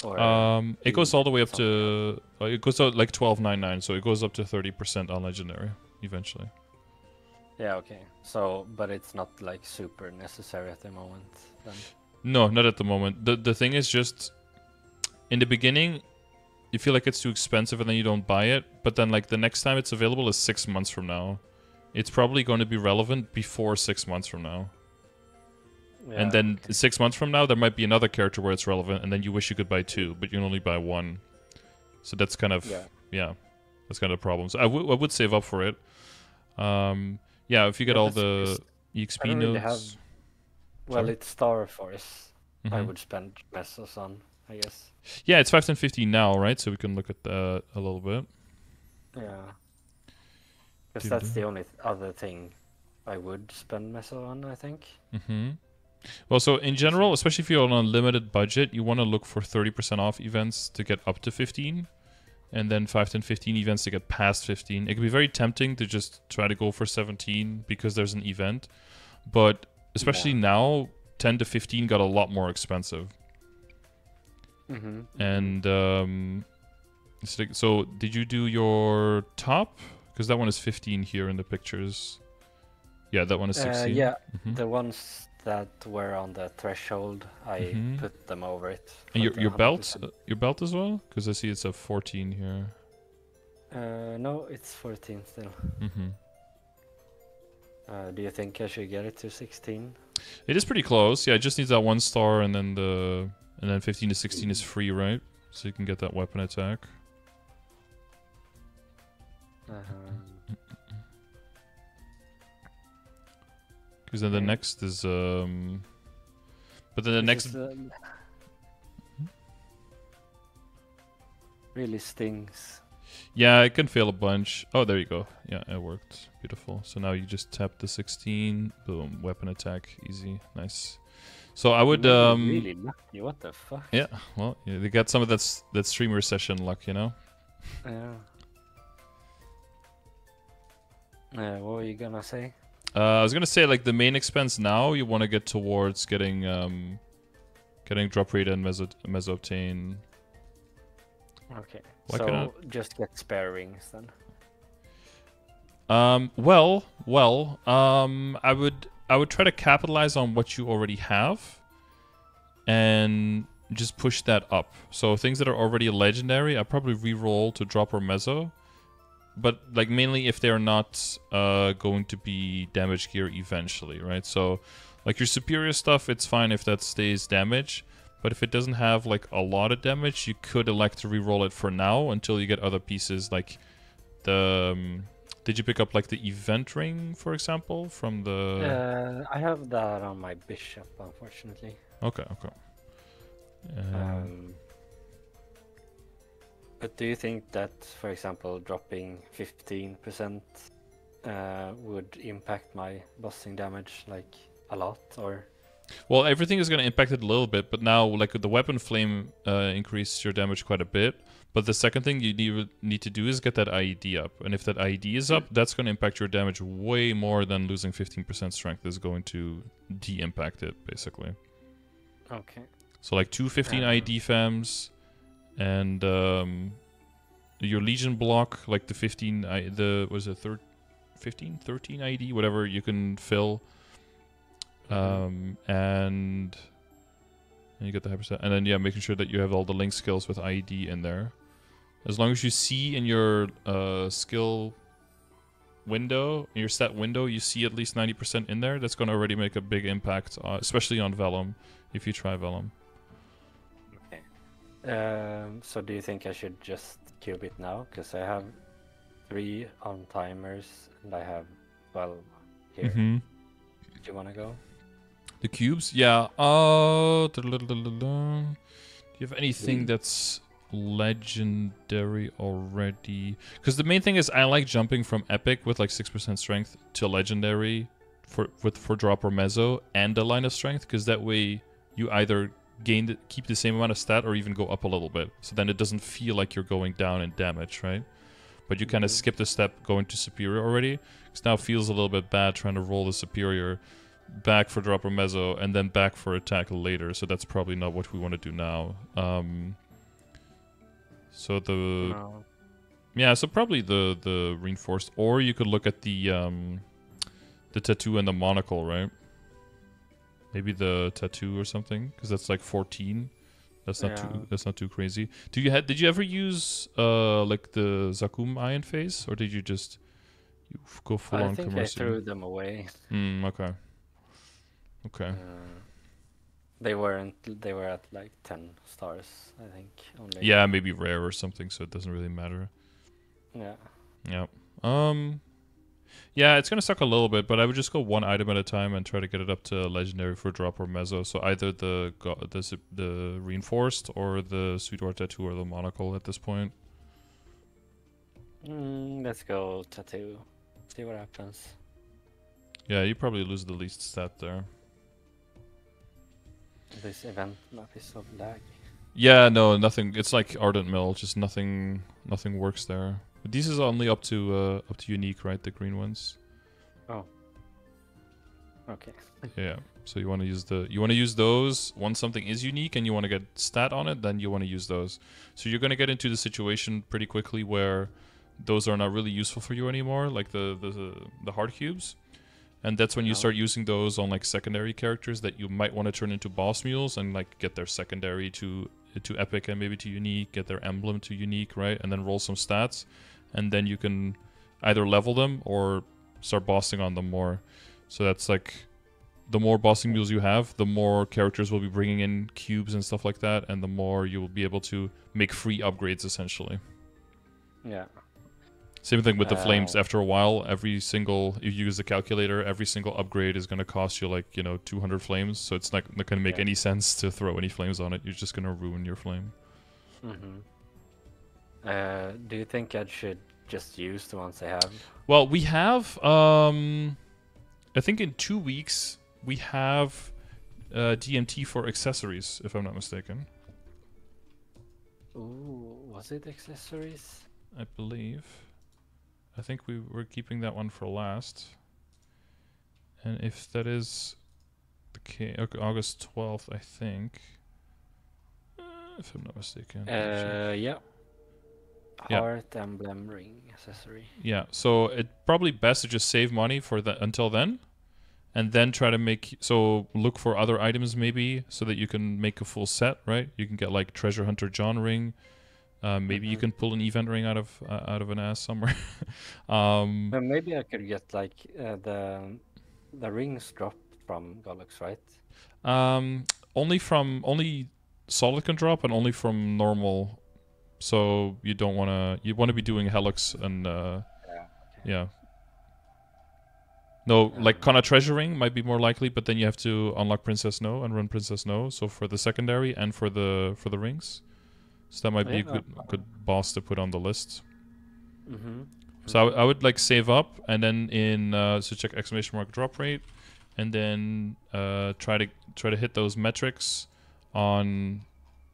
B: Or
A: it goes all the way up to... it goes out like 12.99, so it goes up to 30% on Legendary, eventually.
B: Yeah, okay. So, but it's not like super necessary at the moment, then?
A: No, not at the moment. The thing is just... In the beginning, you feel like it's too expensive and then you don't buy it, but then like the next time it's available is 6 months from now. It's probably going to be relevant before 6 months from now. Yeah, and then 6 months from now, there might be another character where it's relevant, and then you wish you could buy 2, but you can only buy 1. So that's kind of, yeah that's kind of the problem. So I would save up for it. Yeah, if you get all the EXP nodes.
B: Well, it's Star Force. I would spend mesos on, I guess.
A: Yeah, it's 510.50 now, right? So we can look at that a little bit.
B: Yeah. Because that's the only other thing I would spend meso on, I think.
A: Well, so in general, especially if you're on a limited budget, you want to look for 30% off events to get up to 15. And then 5, 10, 15 events to get past 15. It can be very tempting to just try to go for 17 because there's an event. But especially now, 10 to 15 got a lot more expensive. And so did you do your top? Because that one is 15 here in the pictures. Yeah, that one is 16.
B: Yeah, the ones that were on the threshold, I put them over it.
A: And your belt? Your belt as well? Because I see it's a 14 here.
B: No, it's 14 still. Do you think I should get it to 16?
A: It is pretty close. Yeah, it just needs that 1 star, and then 15 to 16 is free, right? So you can get that weapon attack. Because then the next is but then the next
B: really stings.
A: Yeah, it can fail a bunch. Oh, there you go. Yeah, it worked. Beautiful. So now you just tap the 16. Boom. Weapon attack. Easy. Nice. So I would
B: really lucky. What the fuck?
A: Yeah. Well, yeah, they got some of that streamer session luck, you know.
B: Yeah. What were you gonna say?
A: I was gonna say, like, the main expense now you want to get towards getting drop rate and meso obtain.
B: Okay.
A: Why
B: so just get spare rings then.
A: I would try to capitalize on what you already have and just push that up. So things that are already legendary, I probably re-roll to drop or meso. But like mainly if they're not going to be damage gear eventually, right? So like your superior stuff, it's fine if that stays damage. But if it doesn't have like a lot of damage, you could elect to re-roll it for now until you get other pieces like the... did you pick up like the event ring, for example, from the...
B: I have that on my bishop, unfortunately.
A: Okay.
B: But do you think that, for example, dropping 15% would impact my busting damage like a lot, or?
A: Well, everything is going to impact it a little bit, but now like the weapon flame increases your damage quite a bit. But the second thing you need to do is get that IED up. And if that IED is up, that's going to impact your damage way more than losing 15% strength is going to de-impact it, basically.
B: Okay.
A: So like 215 IED FAMs, and your Legion block, like the 15, 13 IED, whatever you can fill. And you get the hyper, and then making sure that you have all the link skills with IED in there. As long as you see in your skill window, in your stat window, you see at least 90% in there, that's going to already make a big impact, especially on Vellum, if you try Vellum.
B: Okay. So do you think I should just cube it now? Because I have 3 on timers, and I have 12 here. Do you want to go?
A: The cubes? Yeah. Do you have anything that's legendary already? Because the main thing is I like jumping from epic with like 6% strength to legendary for drop or meso and a line of strength, because that way you either keep the same amount of stat or even go up a little bit. So then it doesn't feel like you're going down in damage, right? But you kind of skip the step going to superior already. Because now it feels a little bit bad trying to roll the superior back for drop or meso and then back for attack later. So that's probably not what we want to do now. So probably the reinforced, or you could look at the tattoo and the monocle, right? Maybe the tattoo or something, because that's like 14. That's not too crazy. Did you ever use like the Zakum Iron Face, or did you just go full on commercial?
B: I think I threw them away.
A: Okay.
B: They were at like 10 stars, I think. Only.
A: Yeah, maybe rare or something, so it doesn't really matter.
B: Yeah.
A: Yeah, it's gonna suck a little bit, but I would just go one item at a time and try to get it up to legendary for drop or meso. So either the reinforced or the Sweetwater tattoo or the monocle at this point.
B: Let's go tattoo. See what happens.
A: Yeah, you probably lose the least stat there.
B: This event map is so laggy.
A: Yeah, no, nothing. It's like Ardent Mill, just nothing works there. But these is only up to unique, right? The green ones.
B: Oh. Okay.
A: Yeah. So you want to use those once something is unique and you want to get stat on it, then you want to use those. So you're going to get into the situation pretty quickly where those are not really useful for you anymore, like the hard cubes. And that's when you start using those on like secondary characters that you might want to turn into boss mules and like get their secondary to epic and maybe to unique, get their emblem to unique, right? And then roll some stats, and then you can either level them or start bossing on them more. So that's like, the more bossing mules you have, the more characters will be bringing in cubes and stuff like that, and the more you will be able to make free upgrades essentially.
B: Yeah.
A: Same thing with the flames. After a while, if you use the calculator, every single upgrade is going to cost you like, 200 flames. So it's not going to make any sense to throw any flames on it. You're just going to ruin your flame.
B: Do you think I should just use the ones I have?
A: Well, we have, I think in 2 weeks, we have DMT for accessories, if I'm not mistaken.
B: Ooh, was it accessories?
A: I believe. I think we were keeping that one for last. And if that is the case, August 12th, I think. If I'm not mistaken.
B: Yeah. Heart emblem ring accessory.
A: Yeah, so it's probably best to just save money for that until then. And then try to look for other items maybe so that you can make a full set, right? You can get like Treasure Hunter John ring. Maybe you can pull an event ring out of an ass somewhere.
B: Well, maybe I could get like the rings dropped from Gollux, right?
A: Only solid can drop and only from normal. So you want to be doing Helix and yeah. No, like Kana Treasure Ring might be more likely, but then you have to unlock Princess No and run Princess No. So for the secondary and for the rings. So that might be a good boss to put on the list. So I would like save up and then so check exclamation mark drop rate, and then try to hit those metrics on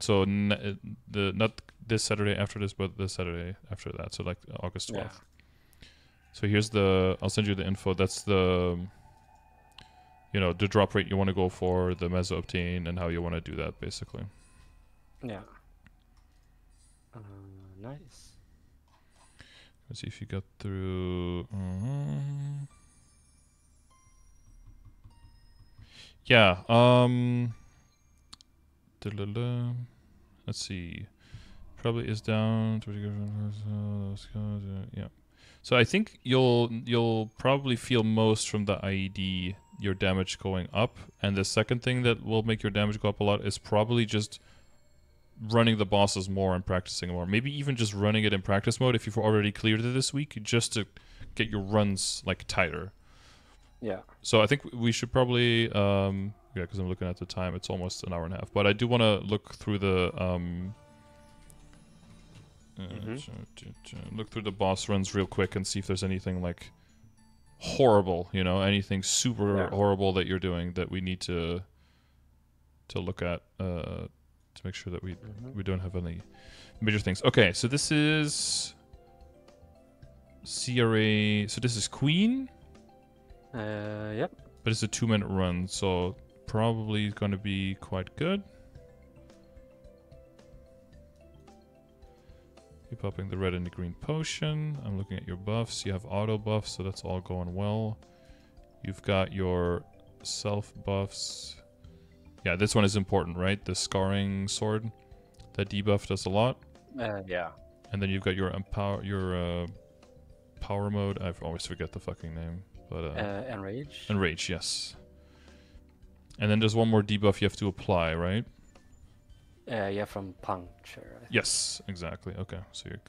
A: not this Saturday after this, but the Saturday after that. So like August 12th. Yeah. So here's I'll send you the info. That's the the drop rate you want to go for, the meso obtain, and how you want to do that basically.
B: Yeah. Nice.
A: Let's see if you got through. Yeah. Let's see. Probably is down. Yeah. So I think you'll probably feel most from the IED your damage going up, and the second thing that will make your damage go up a lot is probably just running the bosses more and practicing more. Maybe even just running it in practice mode if you've already cleared it this week, just to get your runs like tighter.
B: Yeah.
A: So I think we should probably because I'm looking at the time, it's almost an hour and a half. But I do want to look through the look through the boss runs real quick and see if there's anything like horrible, anything super horrible that you're doing that we need to look at to make sure that we don't have any major things. Okay, so this is CRA. So this is Queen.
B: Yep.
A: But it's a 2-minute run, so probably going to be quite good. Keep popping the red and the green potion. I'm looking at your buffs. You have auto buffs, so that's all going well. You've got your self buffs. Yeah, this one is important, right? The scarring sword. That debuff does a lot.
B: Yeah.
A: And then you've got your power mode. I always forget the fucking name. But
B: Enrage.
A: Enrage, yes. And then there's one more debuff you have to apply, right?
B: Yeah, from puncture.
A: Yes, exactly. Okay, so you're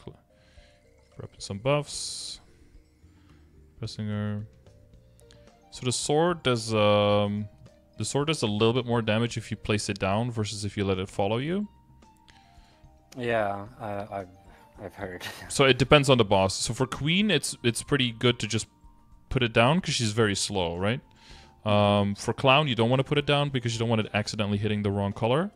A: prepping some buffs. Pressing her. So the sword does a little bit more damage if you place it down versus if you let it follow you.
B: Yeah, I've heard.
A: So it depends on the boss. So for Queen, it's pretty good to just put it down because she's very slow, right? For Clown, you don't want to put it down because you don't want it accidentally hitting the wrong color.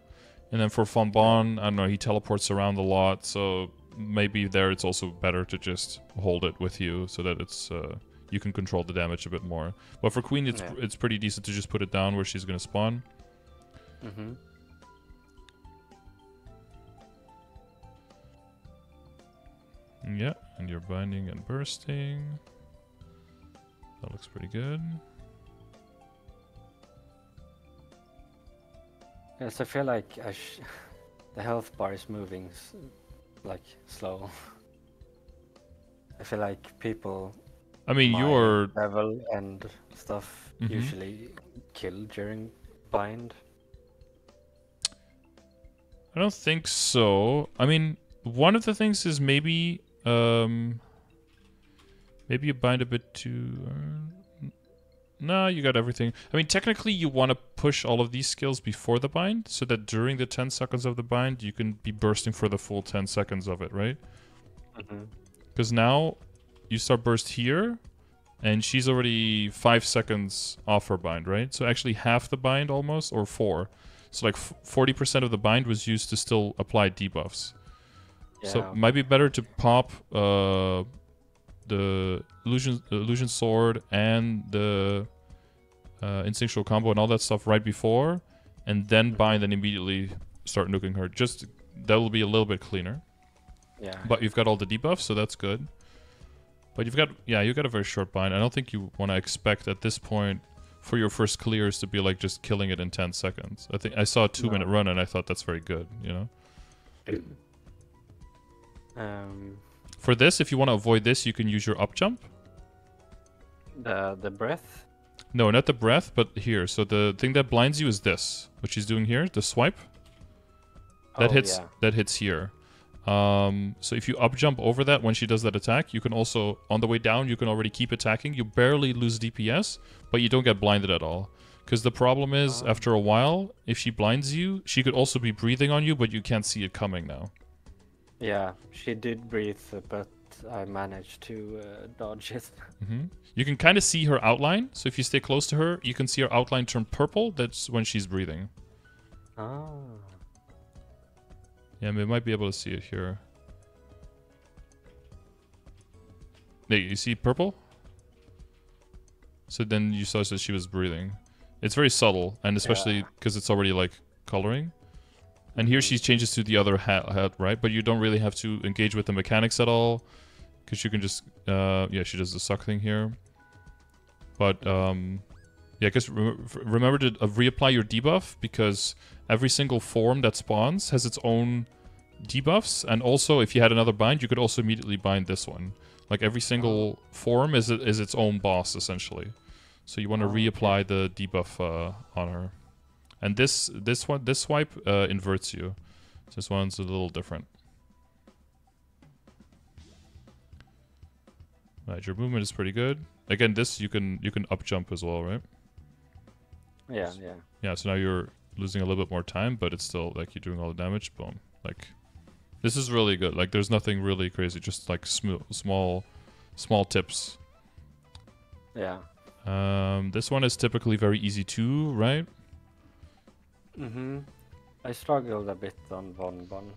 A: And then for Von Bon, I don't know, he teleports around a lot, so maybe there it's also better to just hold it with you so that it's you can control the damage a bit more. But for Queen, it's pretty decent to just put it down where she's gonna spawn. Yeah, and you're binding and bursting. That looks pretty good.
B: Yes, I feel like the health bar is moving like slow. I feel like people.
A: I mean, your
B: level and stuff usually kill during bind.
A: I don't think so. I mean, one of the things is maybe Maybe you bind a bit too... No, you got everything. I mean, technically, you want to push all of these skills before the bind, so that during the 10 seconds of the bind, you can be bursting for the full 10 seconds of it, right? Because now, you start burst here, and she's already 5 seconds off her bind, right? So actually half the bind almost, or 4. So like 40% of the bind was used to still apply debuffs. Yeah. So it might be better to pop the illusion sword and the instinctual combo and all that stuff right before, and then bind and immediately start nuking her. Just that will be a little bit cleaner.
B: Yeah.
A: But you've got all the debuffs, so that's good. But you've got a very short bind. I don't think you want to expect at this point for your first clears to be like just killing it in 10 seconds. I think I saw a 2-minute run and I thought that's very good, you know? For this, if you want to avoid this, you can use your up jump.
B: The breath?
A: No, not the breath, but here. So the thing that blinds you is this, what she's doing here, the swipe. That hits here. So if you up jump over that when she does that attack, you can also, on the way down, you can already keep attacking. You barely lose DPS, but you don't get blinded at all. Because the problem is, after a while, if she blinds you, she could also be breathing on you, but you can't see it coming now.
B: Yeah, she did breathe, but I managed to dodge it.
A: You can kind of see her outline. So if you stay close to her, you can see her outline turn purple. That's when she's breathing. Yeah, we might be able to see it here. There, you see purple? So then you saw that she was breathing. It's very subtle, and especially because it's already like coloring. And here she changes to the other hat, right? But you don't really have to engage with the mechanics at all, because you can just, yeah, she does the suck thing here. But, yeah, because remember to reapply your debuff, because every single form that spawns has its own debuffs, and also if you had another bind, you could also immediately bind this one. Like every single form is its own boss, essentially. So you want to reapply the debuff on her. And this swipe inverts you. This one's a little different. Right, your movement is pretty good. Again, this you can up jump as well, right?
B: Yeah.
A: Yeah, so now you're losing a little bit more time, but it's still like you're doing all the damage. Boom. Like, this is really good. Like, there's nothing really crazy. Just like small tips.
B: Yeah.
A: This one is typically very easy too, right?
B: I struggled a bit on Bon.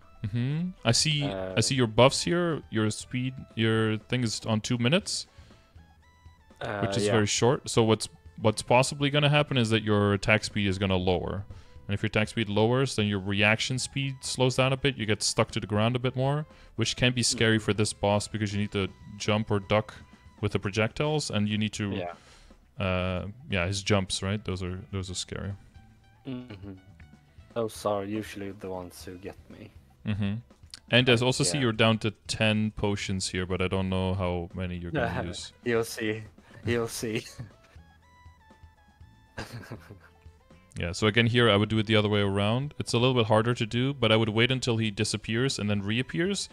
A: I see your buffs here. Your speed, your thing is on 2 minutes, which is very short. So what's possibly going to happen is that your attack speed is going to lower. And if your attack speed lowers, then your reaction speed slows down a bit. You get stuck to the ground a bit more, which can be scary for this boss because you need to jump or duck with the projectiles, and you need to, his jumps, right? Those are scary.
B: Those are usually the ones who get me.
A: And I also see you're down to 10 potions here, but I don't know how many you're going to use.
B: You'll see. You'll see.
A: Yeah, so again here I would do it the other way around. It's a little bit harder to do, but I would wait until he disappears and then reappears,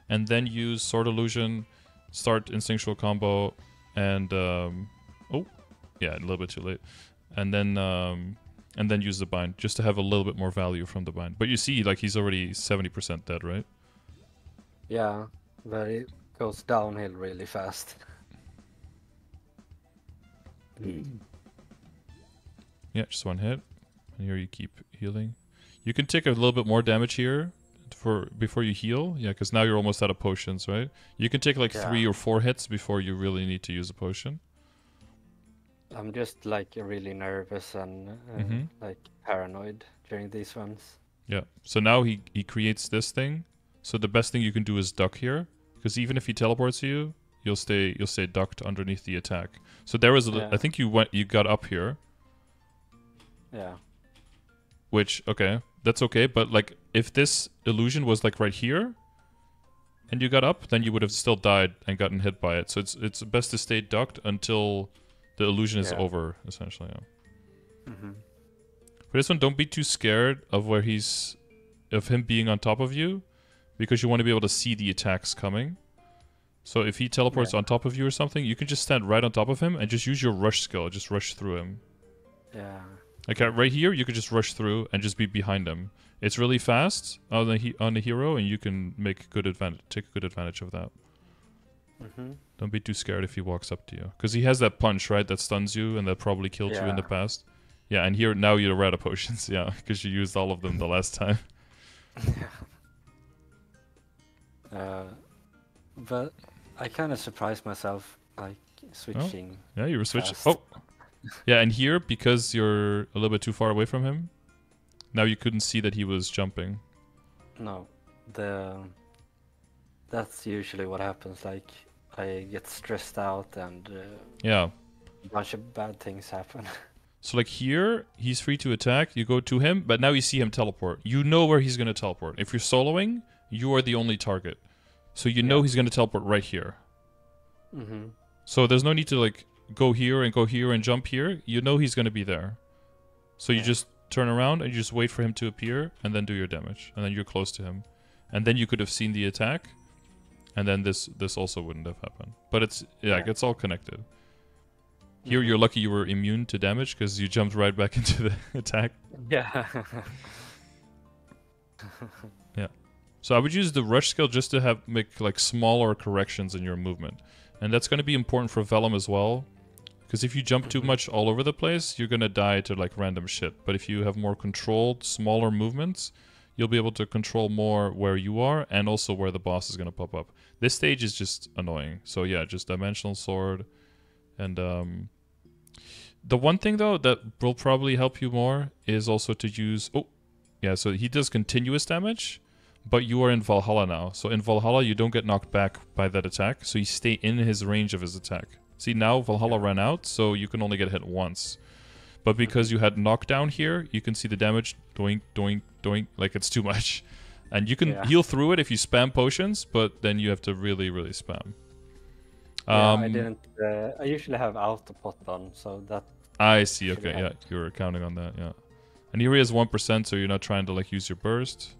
A: and then use Sword Illusion, start Instinctual Combo, and oh, yeah, a little bit too late. And then use the bind, just to have a little bit more value from the bind. But you see, like, he's already 70% dead, right?
B: Yeah, but it goes downhill really fast.
A: Yeah, just one hit. And here you keep healing. You can take a little bit more damage here before you heal. Yeah, because now you're almost out of potions, right? You can take like 3 or 4 hits before you really need to use a potion.
B: I'm just like really nervous and like paranoid during these ones.
A: Yeah. So now he creates this thing. So the best thing you can do is duck here, because even if he teleports you, you'll stay ducked underneath the attack. So there was I think you got up here.
B: Yeah.
A: Which, okay, that's okay, but like if this illusion was like right here and you got up, then you would have still died and gotten hit by it. So it's best to stay ducked until the illusion is over, essentially. Yeah. For this one, don't be too scared of him being on top of you, because you want to be able to see the attacks coming. So if he teleports on top of you or something, you can just stand right on top of him and just use your rush skill. Just rush through him.
B: Yeah.
A: Like right here, you could just rush through and just be behind him. It's really fast on the hero, and you can take good advantage of that. Don't be too scared if he walks up to you, because he has that punch, right, that stuns you and that probably killed you in the past. Yeah, and here now you're out of potions, yeah, because you used all of them the last time.
B: But I kind of surprised myself, like switching.
A: Oh, yeah, you were switching. Oh, yeah, and here, because you're a little bit too far away from him, now you couldn't see that he was jumping.
B: No, that's usually what happens. Like, I get stressed out and
A: yeah,
B: a bunch of bad things happen.
A: So like here, he's free to attack. You go to him, but now you see him teleport. You know where he's going to teleport. If you're soloing, you are the only target. So you know he's going to teleport right here. So there's no need to like go here and jump here. You know he's going to be there. So you just turn around and you just wait for him to appear and then do your damage. And then you're close to him. And then you could have seen the attack. And then this also wouldn't have happened. But it's it's all connected. Here you're lucky you were immune to damage because you jumped right back into the attack.
B: Yeah.
A: Yeah. So I would use the rush skill just to make like smaller corrections in your movement. And that's going to be important for Vellum as well. Because if you jump too much all over the place, you're going to die to like random shit. But if you have more controlled, smaller movements, you'll be able to control more where you are and also where the boss is going to pop up. This stage is just annoying. So yeah, just Dimensional Sword. And the one thing though that will probably help you more is also to use... Oh, yeah, so he does continuous damage. But you are in Valhalla now. So in Valhalla, you don't get knocked back by that attack. So you stay in his range of his attack. See, now Valhalla ran out, so you can only get hit once. But because you had knockdown here, you can see the damage doink, doink, doink. Like, it's too much. And you can heal through it if you spam potions, but then you have to really, really spam.
B: I didn't... I usually have autopot on, so that...
A: I see, okay, yeah. You were counting on that, yeah. And here he has 1%, so you're not trying to, like, use your burst.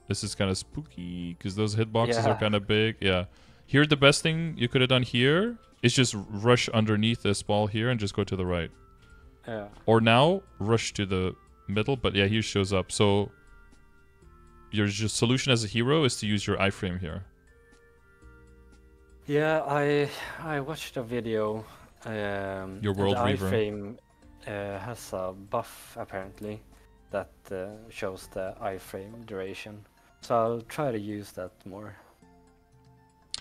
A: This is kind of spooky because those hitboxes are kind of big. Yeah. Here, the best thing you could have done here is just rush underneath this ball here and just go to the right.
B: Yeah.
A: Or now, rush to the middle. But yeah, he shows up. So your solution as a hero is to use your iframe here.
B: Yeah, I watched a video.
A: Your World Reaver.
B: The iframe has a buff, apparently, that shows the iframe duration. So I'll try to use that more.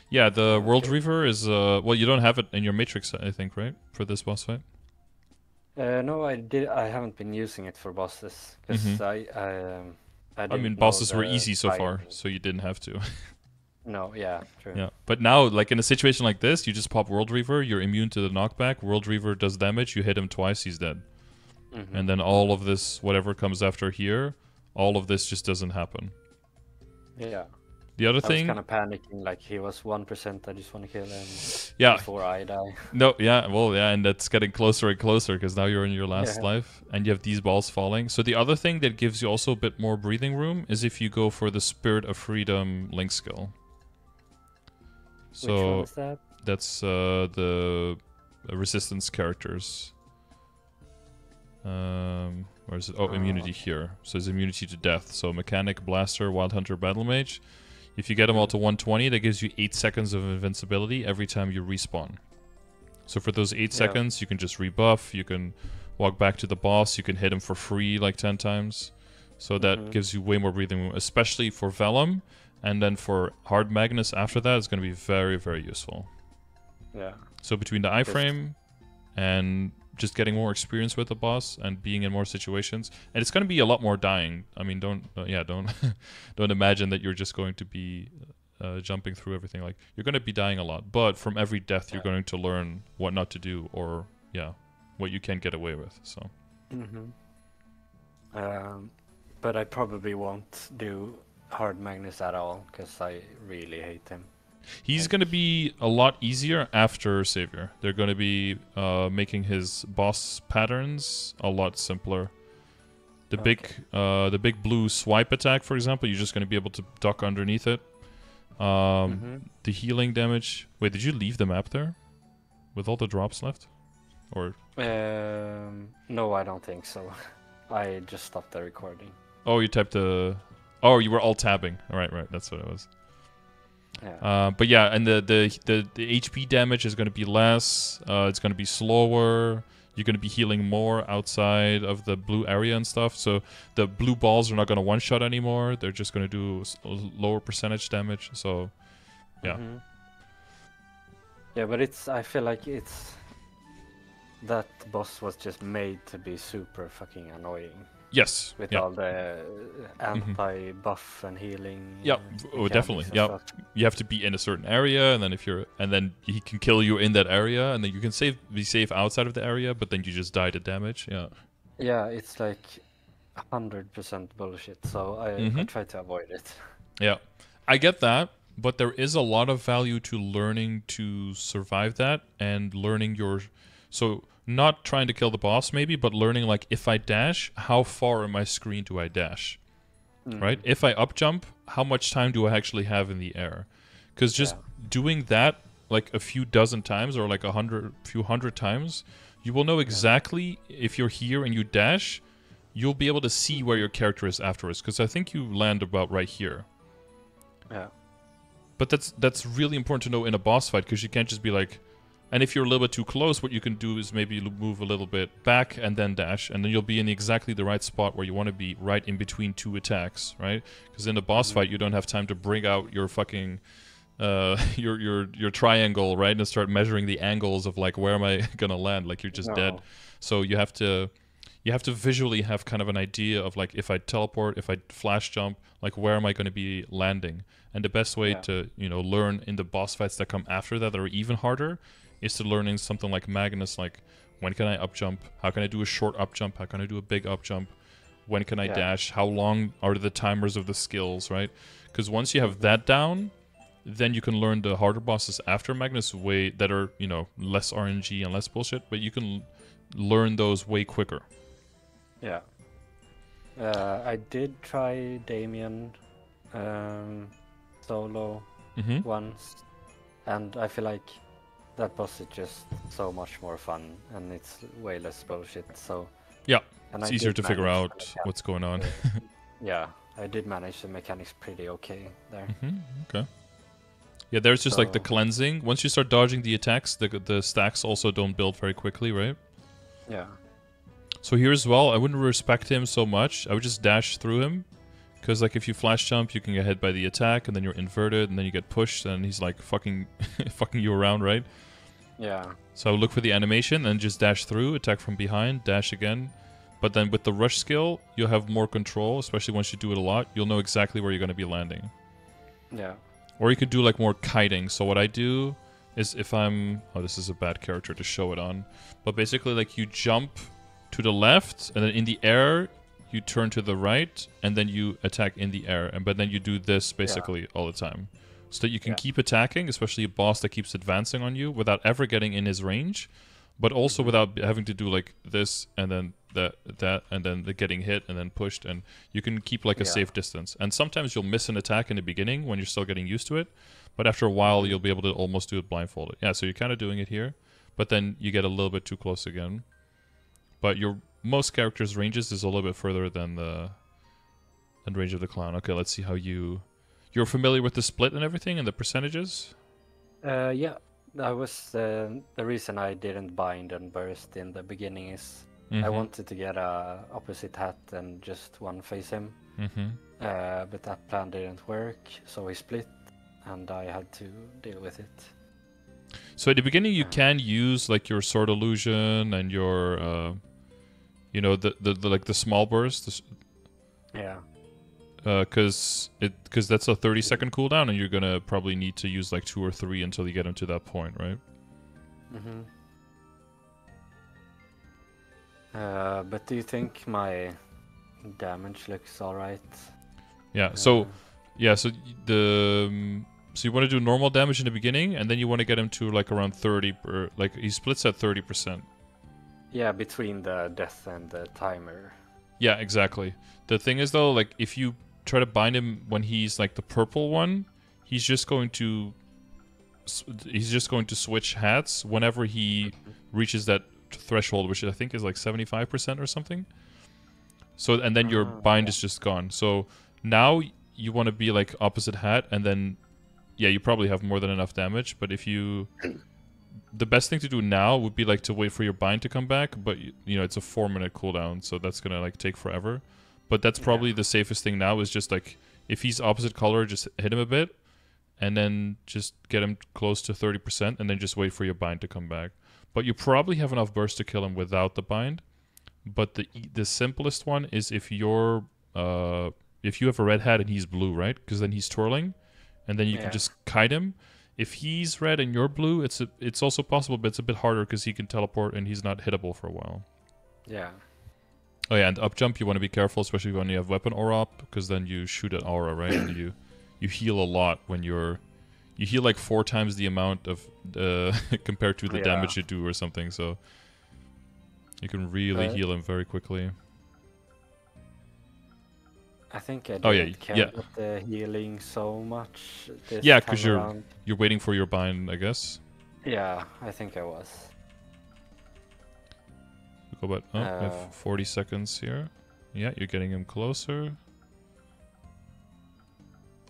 A: Yeah, the World Reaver is... well, you don't have it in your Matrix, I think, right? For this boss fight?
B: No, I haven't been using it for bosses. Because I
A: mean, bosses were easy so far, so you didn't have to.
B: No, yeah, true.
A: Yeah, but now, like in a situation like this, you just pop World Reaver, you're immune to the knockback, World Reaver does damage, you hit him twice, he's dead. And then all of this, whatever comes after here, all of this just doesn't happen.
B: Yeah.
A: The other thing...
B: I was kind of panicking, like he was 1%, I just want to kill him before I die.
A: No, yeah, well, yeah, and that's getting closer and closer because now you're in your last life and you have these balls falling. So the other thing that gives you also a bit more breathing room is if you go for the Spirit of Freedom Link skill. So
B: which one is that?
A: That's the resistance characters. Where is it? Oh, immunity here. So it's immunity to death. So Mechanic, Blaster, Wild Hunter, Battle Mage. If you get them all to 120, that gives you 8 seconds of invincibility every time you respawn. So for those 8 seconds, you can just rebuff, you can walk back to the boss, you can hit him for free like 10 times. So that gives you way more breathing room, especially for Vellum. And then for Hard Magnus after that, it's going to be very, very useful.
B: Yeah.
A: So between the iframe and just getting more experience with the boss and being in more situations, and it's going to be a lot more dying. I mean, don't don't imagine that you're just going to be jumping through everything. Like, you're going to be dying a lot, but from every death you're going to learn what not to do, or what you can get away with. So
B: but I probably won't do Hard Magnus at all because I really hate him.
A: He's going to be a lot easier after Savior. They're going to be making his boss patterns a lot simpler. The big blue swipe attack, for example, you're just going to be able to duck underneath it. The healing damage. Wait, did you leave the map there? With all the drops left? Or...
B: No, I don't think so. I just stopped the recording.
A: Oh, you typed the... Oh, you were all tabbing. Right, that's what it was.
B: Yeah.
A: But yeah, and the HP damage is going to be less. It's going to be slower. You're going to be healing more outside of the blue area and stuff. So the blue balls are not going to one-shot anymore. They're just going to do lower percentage damage. So, yeah.
B: Yeah, but I feel like that boss was just made to be super fucking annoying.
A: Yes.
B: With all the anti-buff and healing.
A: Yeah, definitely. Yeah, you have to be in a certain area, and then he can kill you in that area, and then you can be safe outside of the area, but then you just die to damage. Yeah.
B: Yeah, it's like 100% bullshit. So I try to avoid it.
A: Yeah, I get that, but there is a lot of value to learning to survive that and learning so. Not trying to kill the boss, maybe, but learning, like, if I dash, how far in my screen do I dash? Right? If I up jump, how much time do I actually have in the air? Because just doing that, like, a few dozen times or, like, a few hundred times, you will know exactly if you're here and you dash, you'll be able to see where your character is afterwards. Because I think you land about right here.
B: Yeah.
A: But that's really important to know in a boss fight, because you can't just be like... And if you're a little bit too close, what you can do is maybe move a little bit back and then dash, and then you'll be in exactly the right spot where you want to be, right in between two attacks, right? Because in a boss fight, you don't have time to bring out your fucking your triangle, right, and start measuring the angles of, like, where am I gonna land? Like, you're just dead. So you have to visually have kind of an idea of, like, if I teleport, if I flash jump, like, where am I going to be landing? And the best way to learn in the boss fights that come after that are even harder is to learn in something like Magnus, like, when can I up jump? How can I do a short up jump? How can I do a big up jump? When can I dash? How long are the timers of the skills, right? Because once you have that down, then you can learn the harder bosses after Magnus that are, less RNG and less bullshit, but you can learn those way quicker.
B: Yeah. I did try Damien solo once, and I feel like that boss is just so much more fun, and it's way less bullshit. So
A: yeah, it's easier to figure out what's going on.
B: Yeah, I did manage the mechanics pretty okay there.
A: Okay. Yeah, there's just like the cleansing. Once you start dodging the attacks, the stacks also don't build very quickly, right?
B: Yeah.
A: So here as well, I wouldn't respect him so much. I would just dash through him. Because, like, if you flash jump, you can get hit by the attack, and then you're inverted, and then you get pushed, and he's, like, fucking you around, right?
B: Yeah.
A: So I would look for the animation, and just dash through, attack from behind, dash again. But then with the rush skill, you'll have more control, especially once you do it a lot. You'll know exactly where you're going to be landing.
B: Yeah.
A: Or you could do, like, more kiting. So what I do is if I'm... Oh, this is a bad character to show it on. But basically, like, you jump to the left, and then in the air... you turn to the right, and then you attack in the air, but then you do this basically all the time. So that you can keep attacking, especially a boss that keeps advancing on you without ever getting in his range, but also without having to do like this, and then that, and then getting hit, and then pushed, and you can keep like a safe distance. And sometimes you'll miss an attack in the beginning when you're still getting used to it, but after a while you'll be able to almost do it blindfolded. Yeah, so you're kind of doing it here, but then you get a little bit too close again. But most characters' ranges is a little bit further than the range of the clown. Okay, let's see how you're familiar with the split and everything and the percentages?
B: Yeah, that was the reason I didn't bind and burst in the beginning is I wanted to get a opposite hat and just one face him. But that plan didn't work, so he split and I had to deal with it.
A: So at the beginning you can use like your sword illusion and your the small burst.
B: Yeah.
A: Because that's a 30-second cooldown, and you're gonna probably need to use like 2 or 3 until you get him to that point, right?
B: But do you think my damage looks alright?
A: Yeah. So so you want to do normal damage in the beginning, and then you want to get him to like around 30 per. Like he splits at 30%.
B: Yeah, between the death and the timer.
A: Yeah, exactly. The thing is though, like if you try to bind him when he's like the purple one, he's just going to switch hats whenever he reaches that threshold, which I think is like 75% or something. So and then your bind is just gone. So now you want to be like opposite hat, and then yeah, you probably have more than enough damage. But if you, the best thing to do now would be like to wait for your bind to come back. But you know, it's a 4-minute cooldown, so that's gonna like take forever. But that's probably the safest thing now, is just like if he's opposite color, just hit him a bit, and then just get him close to 30%, and then just wait for your bind to come back. But you probably have enough burst to kill him without the bind. But the simplest one is if you're if you have a red hat and he's blue, right? Because then he's twirling, and then you can just kite him. If he's red and you're blue, it's also possible, but it's a bit harder because he can teleport and he's not hittable for a while.
B: Yeah.
A: Oh yeah, and up jump you want to be careful, especially when you have weapon aura up, because then you shoot at aura, right? And you heal a lot when you heal like 4 times the amount of compared to the damage you do or something. So you can really heal him very quickly.
B: I think I didn't care about the healing so much this time
A: because you're waiting for your bind, I guess.
B: Yeah, I think I was.
A: Go about I have 40 seconds here. Yeah, you're getting him closer.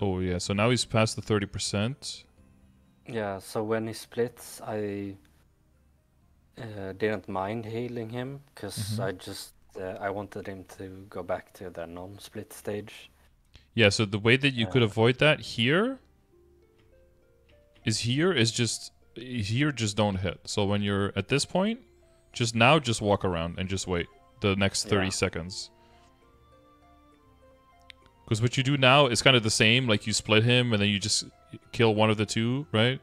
A: Oh yeah, so now he's past the 30%.
B: Yeah, so when he splits, I didn't mind healing him, because I wanted him to go back to the non-split stage.
A: Yeah, so the way that you could avoid that here is just don't hit. So when you're at this point, just walk around and just wait the next 30 seconds. Because what you do now is kind of the same, like you split him and then you just kill one of the two, right?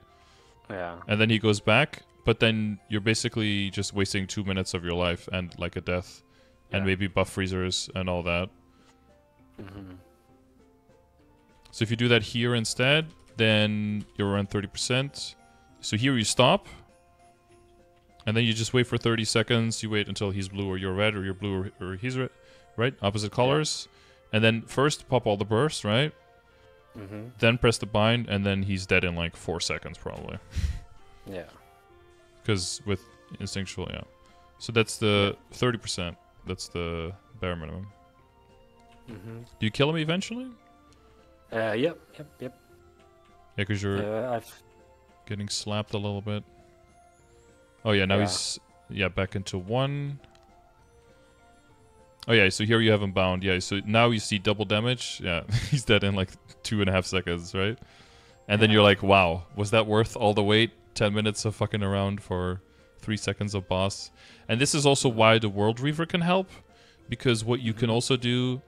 B: Yeah.
A: And then he goes back, but then you're basically just wasting 2 minutes of your life and like a death. And maybe buff freezers and all that. So if you do that here instead, then you're around 30%. So here you stop. And then you just wait for 30 seconds. You wait until he's blue or you're red, or you're blue or he's red. Right? Opposite colors. And then first pop all the bursts, right? Then press the bind, and then he's dead in like 4 seconds probably.
B: Yeah.
A: Because with instinctual, So that's the 30%. That's the bare minimum. Do you kill him eventually?
B: Yep.
A: Yeah, because you're getting slapped a little bit. Oh yeah, now he's back into 1. Oh yeah, so here you have him bound. Yeah, so now you see double damage. Yeah, he's dead in like 2.5 seconds, right? And then you're like, wow, was that worth all the wait? 10 minutes of fucking around for 3 seconds of boss. And this is also why the World Reaver can help, because what you can also do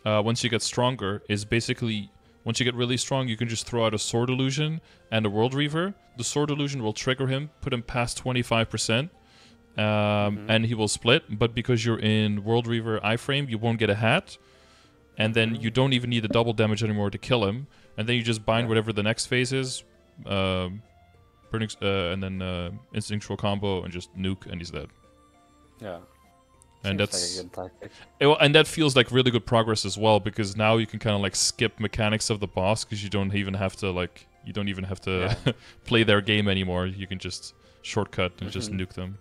A: once you get stronger is basically, once you get really strong, you can just throw out a Sword Illusion and a World Reaver. The Sword Illusion will trigger him, put him past 25%, and he will split. But because you're in World Reaver iframe, you won't get a hat, and then you don't even need the double damage anymore to kill him. And then you just bind whatever the next phase is, burning, and then instinctual combo, and just nuke, and he's dead.
B: Yeah.
A: And that's
B: like a good tactic.
A: And that feels like really good progress as well, because now you can kind of like skip mechanics of the boss, because you don't even have to play their game anymore. You can just shortcut and just nuke them.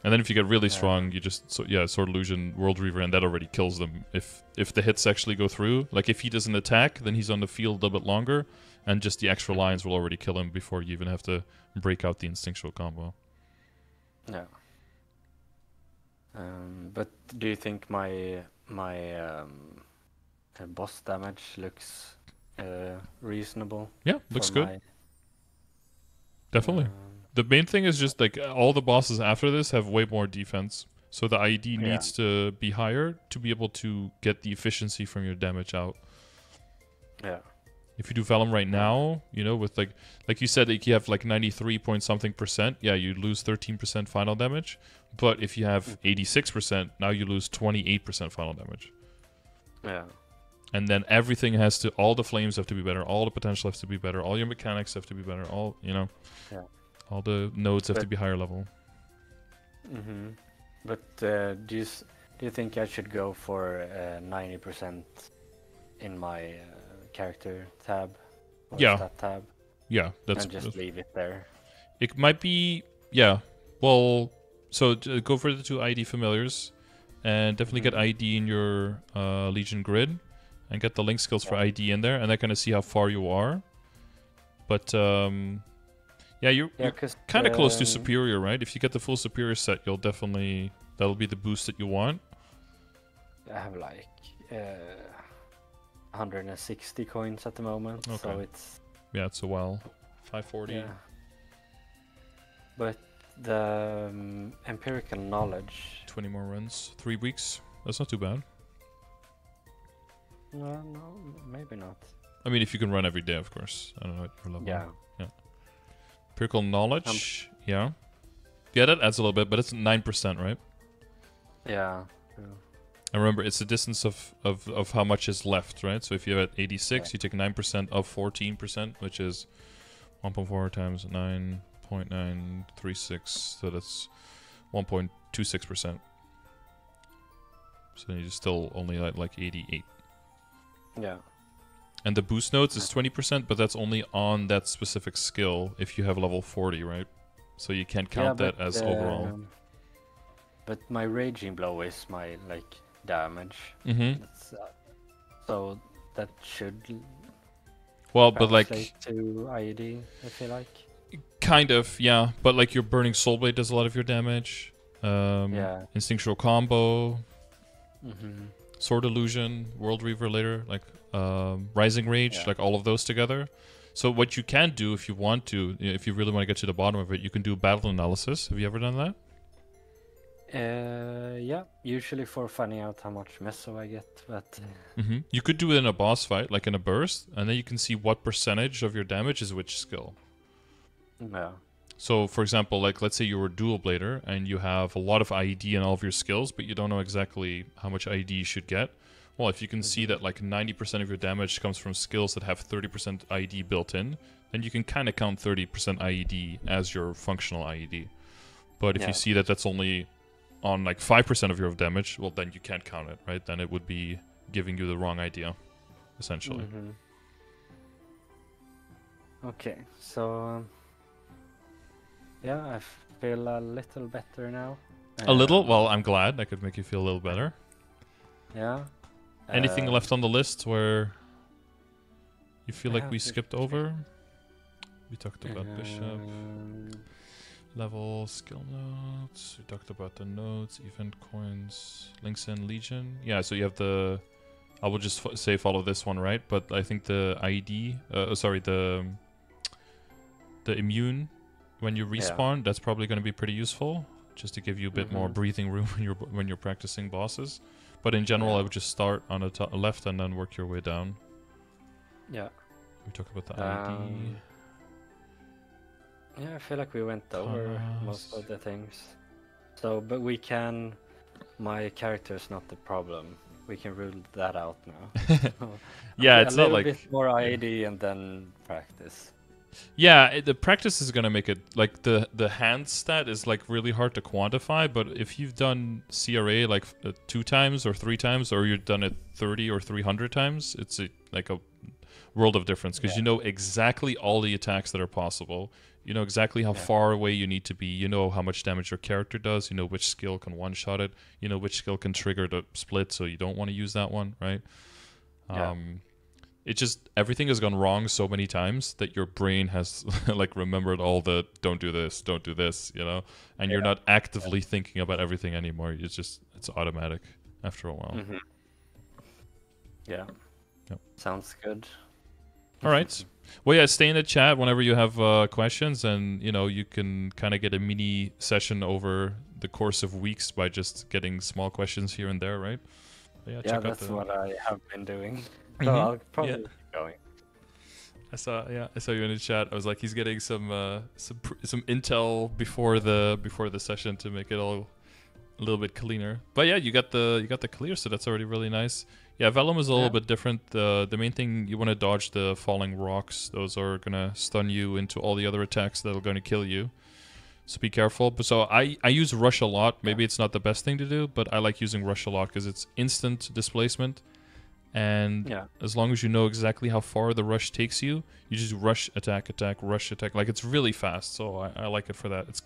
A: And then if you get really strong, you just Sword Illusion, World Reaver, and that already kills them. If the hits actually go through, like if he doesn't attack, then he's on the field a bit longer, and just the extra lines will already kill him before you even have to break out the instinctual combo.
B: Yeah. But do you think my boss damage looks reasonable?
A: Yeah, looks good. Definitely. The main thing is just like all the bosses after this have way more defense, so the IED needs to be higher to be able to get the efficiency from your damage out.
B: Yeah.
A: If you do Vellum right now, you know, with like you said, like you have like 93 point something %, yeah, you lose 13% final damage. But if you have 86%, now you lose 28% final damage.
B: Yeah.
A: And then everything all the flames have to be better, all the potential has to be better, all your mechanics have to be better, all, you know.
B: Yeah.
A: All the nodes have to be higher level.
B: But do you think I should go for 90% in my character tab? Or
A: Yeah.
B: stat tab.
A: Yeah, that's...
B: And just leave it there.
A: It might be... Yeah. Well, so go for the 2 ID familiars. And definitely get ID in your Legion grid. And get the link skills for ID in there. And then kind of see how far you are. But, yeah, you're kind of close to Superior, right? If you get the full Superior set, you'll definitely... That'll be the boost that you want.
B: I have like 160 coins at the moment, so it's...
A: Yeah, it's a while. 540.
B: Yeah. But the empirical knowledge...
A: 20 more runs. 3 weeks. That's not too bad.
B: No, maybe not.
A: I mean, if you can run every day, of course. I don't know what your level.
B: Yeah.
A: Empirical knowledge. Yeah, that adds a little bit, but it's 9%, right?
B: Yeah.
A: And remember, it's the distance of how much is left, right? So if you're at 86, you take 9% of 14%, which is 1.4 times 9.936. So that's 1.26%. So you still only like 88.
B: Yeah.
A: And the boost nodes is 20%, but that's only on that specific skill if you have level 40, right? So you can't count that as overall.
B: But my Raging Blow is my, like, damage.
A: Mm-hmm.
B: So that should...
A: Well, but like...
B: to IED, I feel like.
A: Kind of, yeah. But like your Burning Soulblade does a lot of your damage.
B: Yeah.
A: Instinctual Combo.
B: Mm-hmm.
A: Sword Illusion, World Reaver later, like Rising Rage, like all of those together. So what you can do if you want to, if you really want to get to the bottom of it, you can do battle analysis. Have you ever done that?
B: Yeah, usually for finding out how much meso I get, but...
A: You could do it in a boss fight, like in a burst, and then you can see what percentage of your damage is which skill.
B: Yeah.
A: So, for example, like let's say you're a dual blader and you have a lot of IED in all of your skills, but you don't know exactly how much IED you should get. Well, if you can see that like 90% of your damage comes from skills that have 30% IED built in, then you can kind of count 30% IED as your functional IED. But if you see that that's only on like 5% of your damage, well, then you can't count it, right? Then it would be giving you the wrong idea, essentially.
B: Okay, so... yeah, I feel a little better now.
A: A little? Well, I'm glad. I could make you feel a little better.
B: Yeah.
A: Anything left on the list where you feel like we skipped over? We talked about Bishop. Level, skill notes. We talked about the nodes, event coins, links in Legion. Yeah, so you have the... I will just say follow this one, right? But I think the IED... the immune... when you respawn, that's probably going to be pretty useful, just to give you a bit more breathing room when you're practicing bosses. But in general, I would just start on the left and then work your way down.
B: Yeah.
A: We talked about the ID.
B: Yeah, I feel like we went over most of the things. So, but we can... My character is not the problem. We can rule that out now.
A: Yeah, it's not like...
B: a little bit more IED and then practice.
A: Yeah, the practice is gonna make it like the hand stat is like really hard to quantify. But if you've done CRA like 2 times or 3 times, or you've done it 30 or 300 times, it's like a world of difference because you know exactly all the attacks that are possible. You know exactly how far away you need to be. You know how much damage your character does. You know which skill can one-shot it. You know which skill can trigger the split, so you don't want to use that one, right? It just, everything has gone wrong so many times that your brain has like remembered all the don't do this, you know? And you're not actively thinking about everything anymore. It's just, it's automatic after a while.
B: Yeah.
A: Yep.
B: Sounds good.
A: All right. Well, yeah, stay in the chat whenever you have questions, and, you know, you can kind of get a mini session over the course of weeks by just getting small questions here and there, right? But
B: yeah, that's what I have been doing. So I'll probably keep going.
A: I saw you in the chat. I was like, he's getting some intel before the session to make it all a little bit cleaner. But yeah, you got the clear, so that's already really nice. Yeah, Vellum is a little bit different. The main thing, you want to dodge the falling rocks. Those are gonna stun you into all the other attacks that are gonna kill you. So be careful. But so I use Rush a lot. Maybe it's not the best thing to do, but I like using Rush a lot because it's instant displacement. And
B: Yeah.
A: as long as you know exactly how far the rush takes you, you just rush, attack, attack, rush, attack. Like, it's really fast, so I like it for that.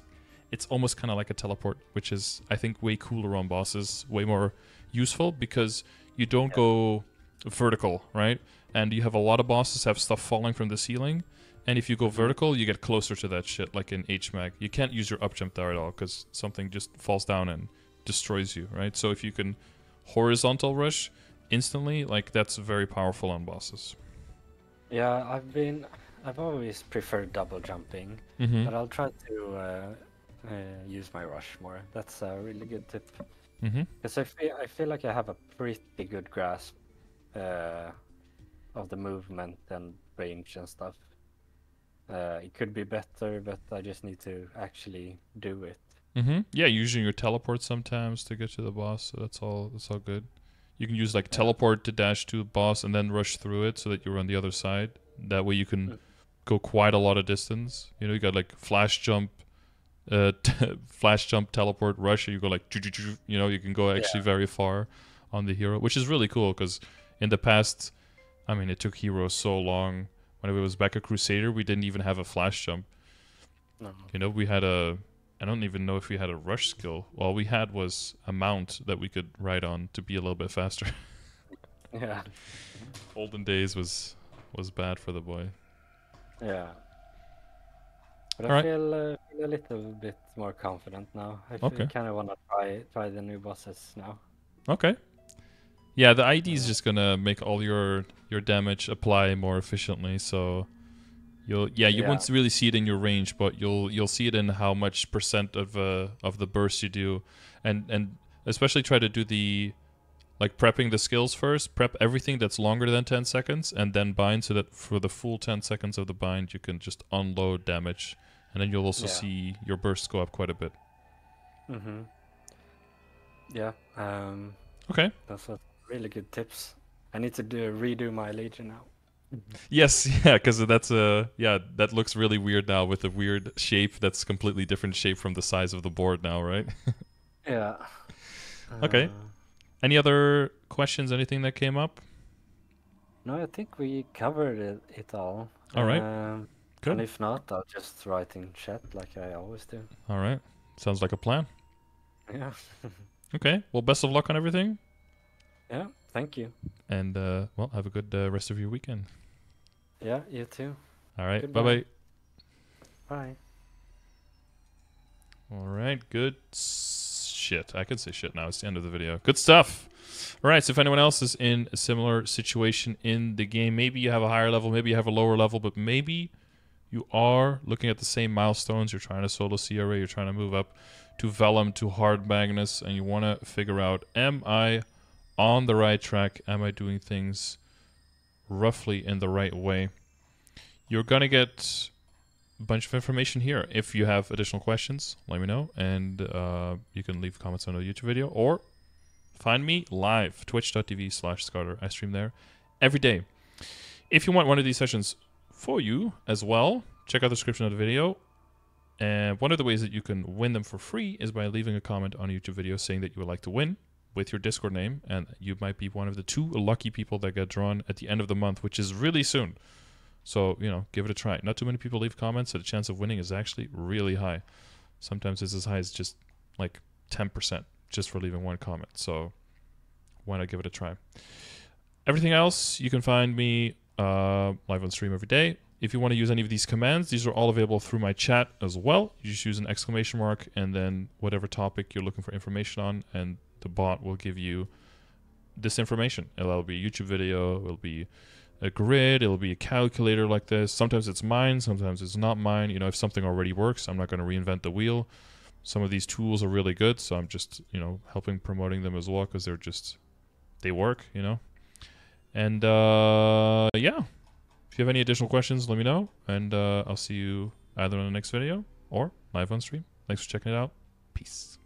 A: It's almost kind of like a teleport, which is, I think, way cooler on bosses, way more useful, because you don't go vertical, right? And you have a lot of bosses have stuff falling from the ceiling, and if you go vertical, you get closer to that shit, like in HMAG. You can't use your up jump there at all, because something just falls down and destroys you, right? So if you can horizontal rush instantly, like, that's very powerful on bosses.
B: Yeah, I've always preferred double jumping, but I'll try to use my rush more. That's a really good tip. Because I feel like I have a pretty good grasp of the movement and range and stuff. It could be better, but I just need to actually do it.
A: Yeah, using your teleport sometimes to get to the boss, so that's all good. You can use like teleport to dash to a boss and then rush through it so that you're on the other side. That way you can go quite a lot of distance. You know, you got like flash jump, teleport, rush, and you go like, you know, you can go actually very far on the hero, which is really cool, because in the past, I mean, it took heroes so long. When it was back at Crusader, we didn't even have a flash jump.
B: No.
A: You know, we had I don't even know if we had a rush skill. All we had was a mount that we could ride on to be a little bit faster.
B: Yeah.
A: Olden days was bad for the boy.
B: Yeah. But
A: All
B: I
A: right.
B: feel a little bit more confident now. I kind of want to try the new bosses now.
A: Okay. Yeah, the IED is just gonna make all your damage apply more efficiently, so you won't really see it in your range, but you'll see it in how much percent of the burst you do, and especially try to do the, like, prepping the skills first. Prep everything that's longer than 10 seconds, and then bind, so that for the full 10 seconds of the bind, you can just unload damage, and then you'll also see your bursts go up quite a bit.
B: Yeah.
A: Okay.
B: Those are really good tips. I need to redo my Legion now.
A: Yes, yeah, because that looks really weird now with a weird shape that's completely different shape from the size of the board now, right?
B: Yeah.
A: Okay. Any other questions? Anything that came up?
B: No, I think we covered it all.
A: All right. Good.
B: And if not, I'll just write in chat like I always do.
A: All right. Sounds like a plan.
B: Yeah.
A: Okay. Well, best of luck on everything.
B: Yeah. Thank you.
A: And well, have a good rest of your weekend.
B: Yeah. You too.
A: All right.
B: Goodbye.
A: Bye-bye.
B: Bye.
A: All right. Good shit. I can say shit now. It's the end of the video. Good stuff. All right. So if anyone else is in a similar situation in the game, maybe you have a higher level, maybe you have a lower level, but maybe you are looking at the same milestones. You're trying to solo CRA. You're trying to move up to Vellum, to Hard Magnus, and you want to figure out, am I on the right track? Am I doing things roughly in the right way? You're going to get a bunch of information here. If you have additional questions, let me know, and you can leave comments on the YouTube video, or find me live, twitch.tv/Scardor. I stream there every day. If you want one of these sessions for you as well, check out the description of the video. And one of the ways that you can win them for free is by leaving a comment on a YouTube video saying that you would like to win with your Discord name, and you might be one of the 2 lucky people that get drawn at the end of the month, which is really soon. So, you know, give it a try. Not too many people leave comments, so the chance of winning is actually really high. Sometimes it's as high as just like 10% just for leaving one comment. So why not give it a try? Everything else, you can find me live on stream every day. If you want to use any of these commands, these are all available through my chat as well. You just use an exclamation mark and then whatever topic you're looking for information on, and the bot will give you this information. It'll be a YouTube video, it'll be a grid, it'll be a calculator like this. Sometimes it's mine, sometimes it's not mine. You know, if something already works, I'm not going to reinvent the wheel. Some of these tools are really good, so I'm just, you know, helping promoting them as well, because they work, you know. And yeah, if you have any additional questions, let me know, and I'll see you either on the next video or live on stream. Thanks for checking it out. Peace.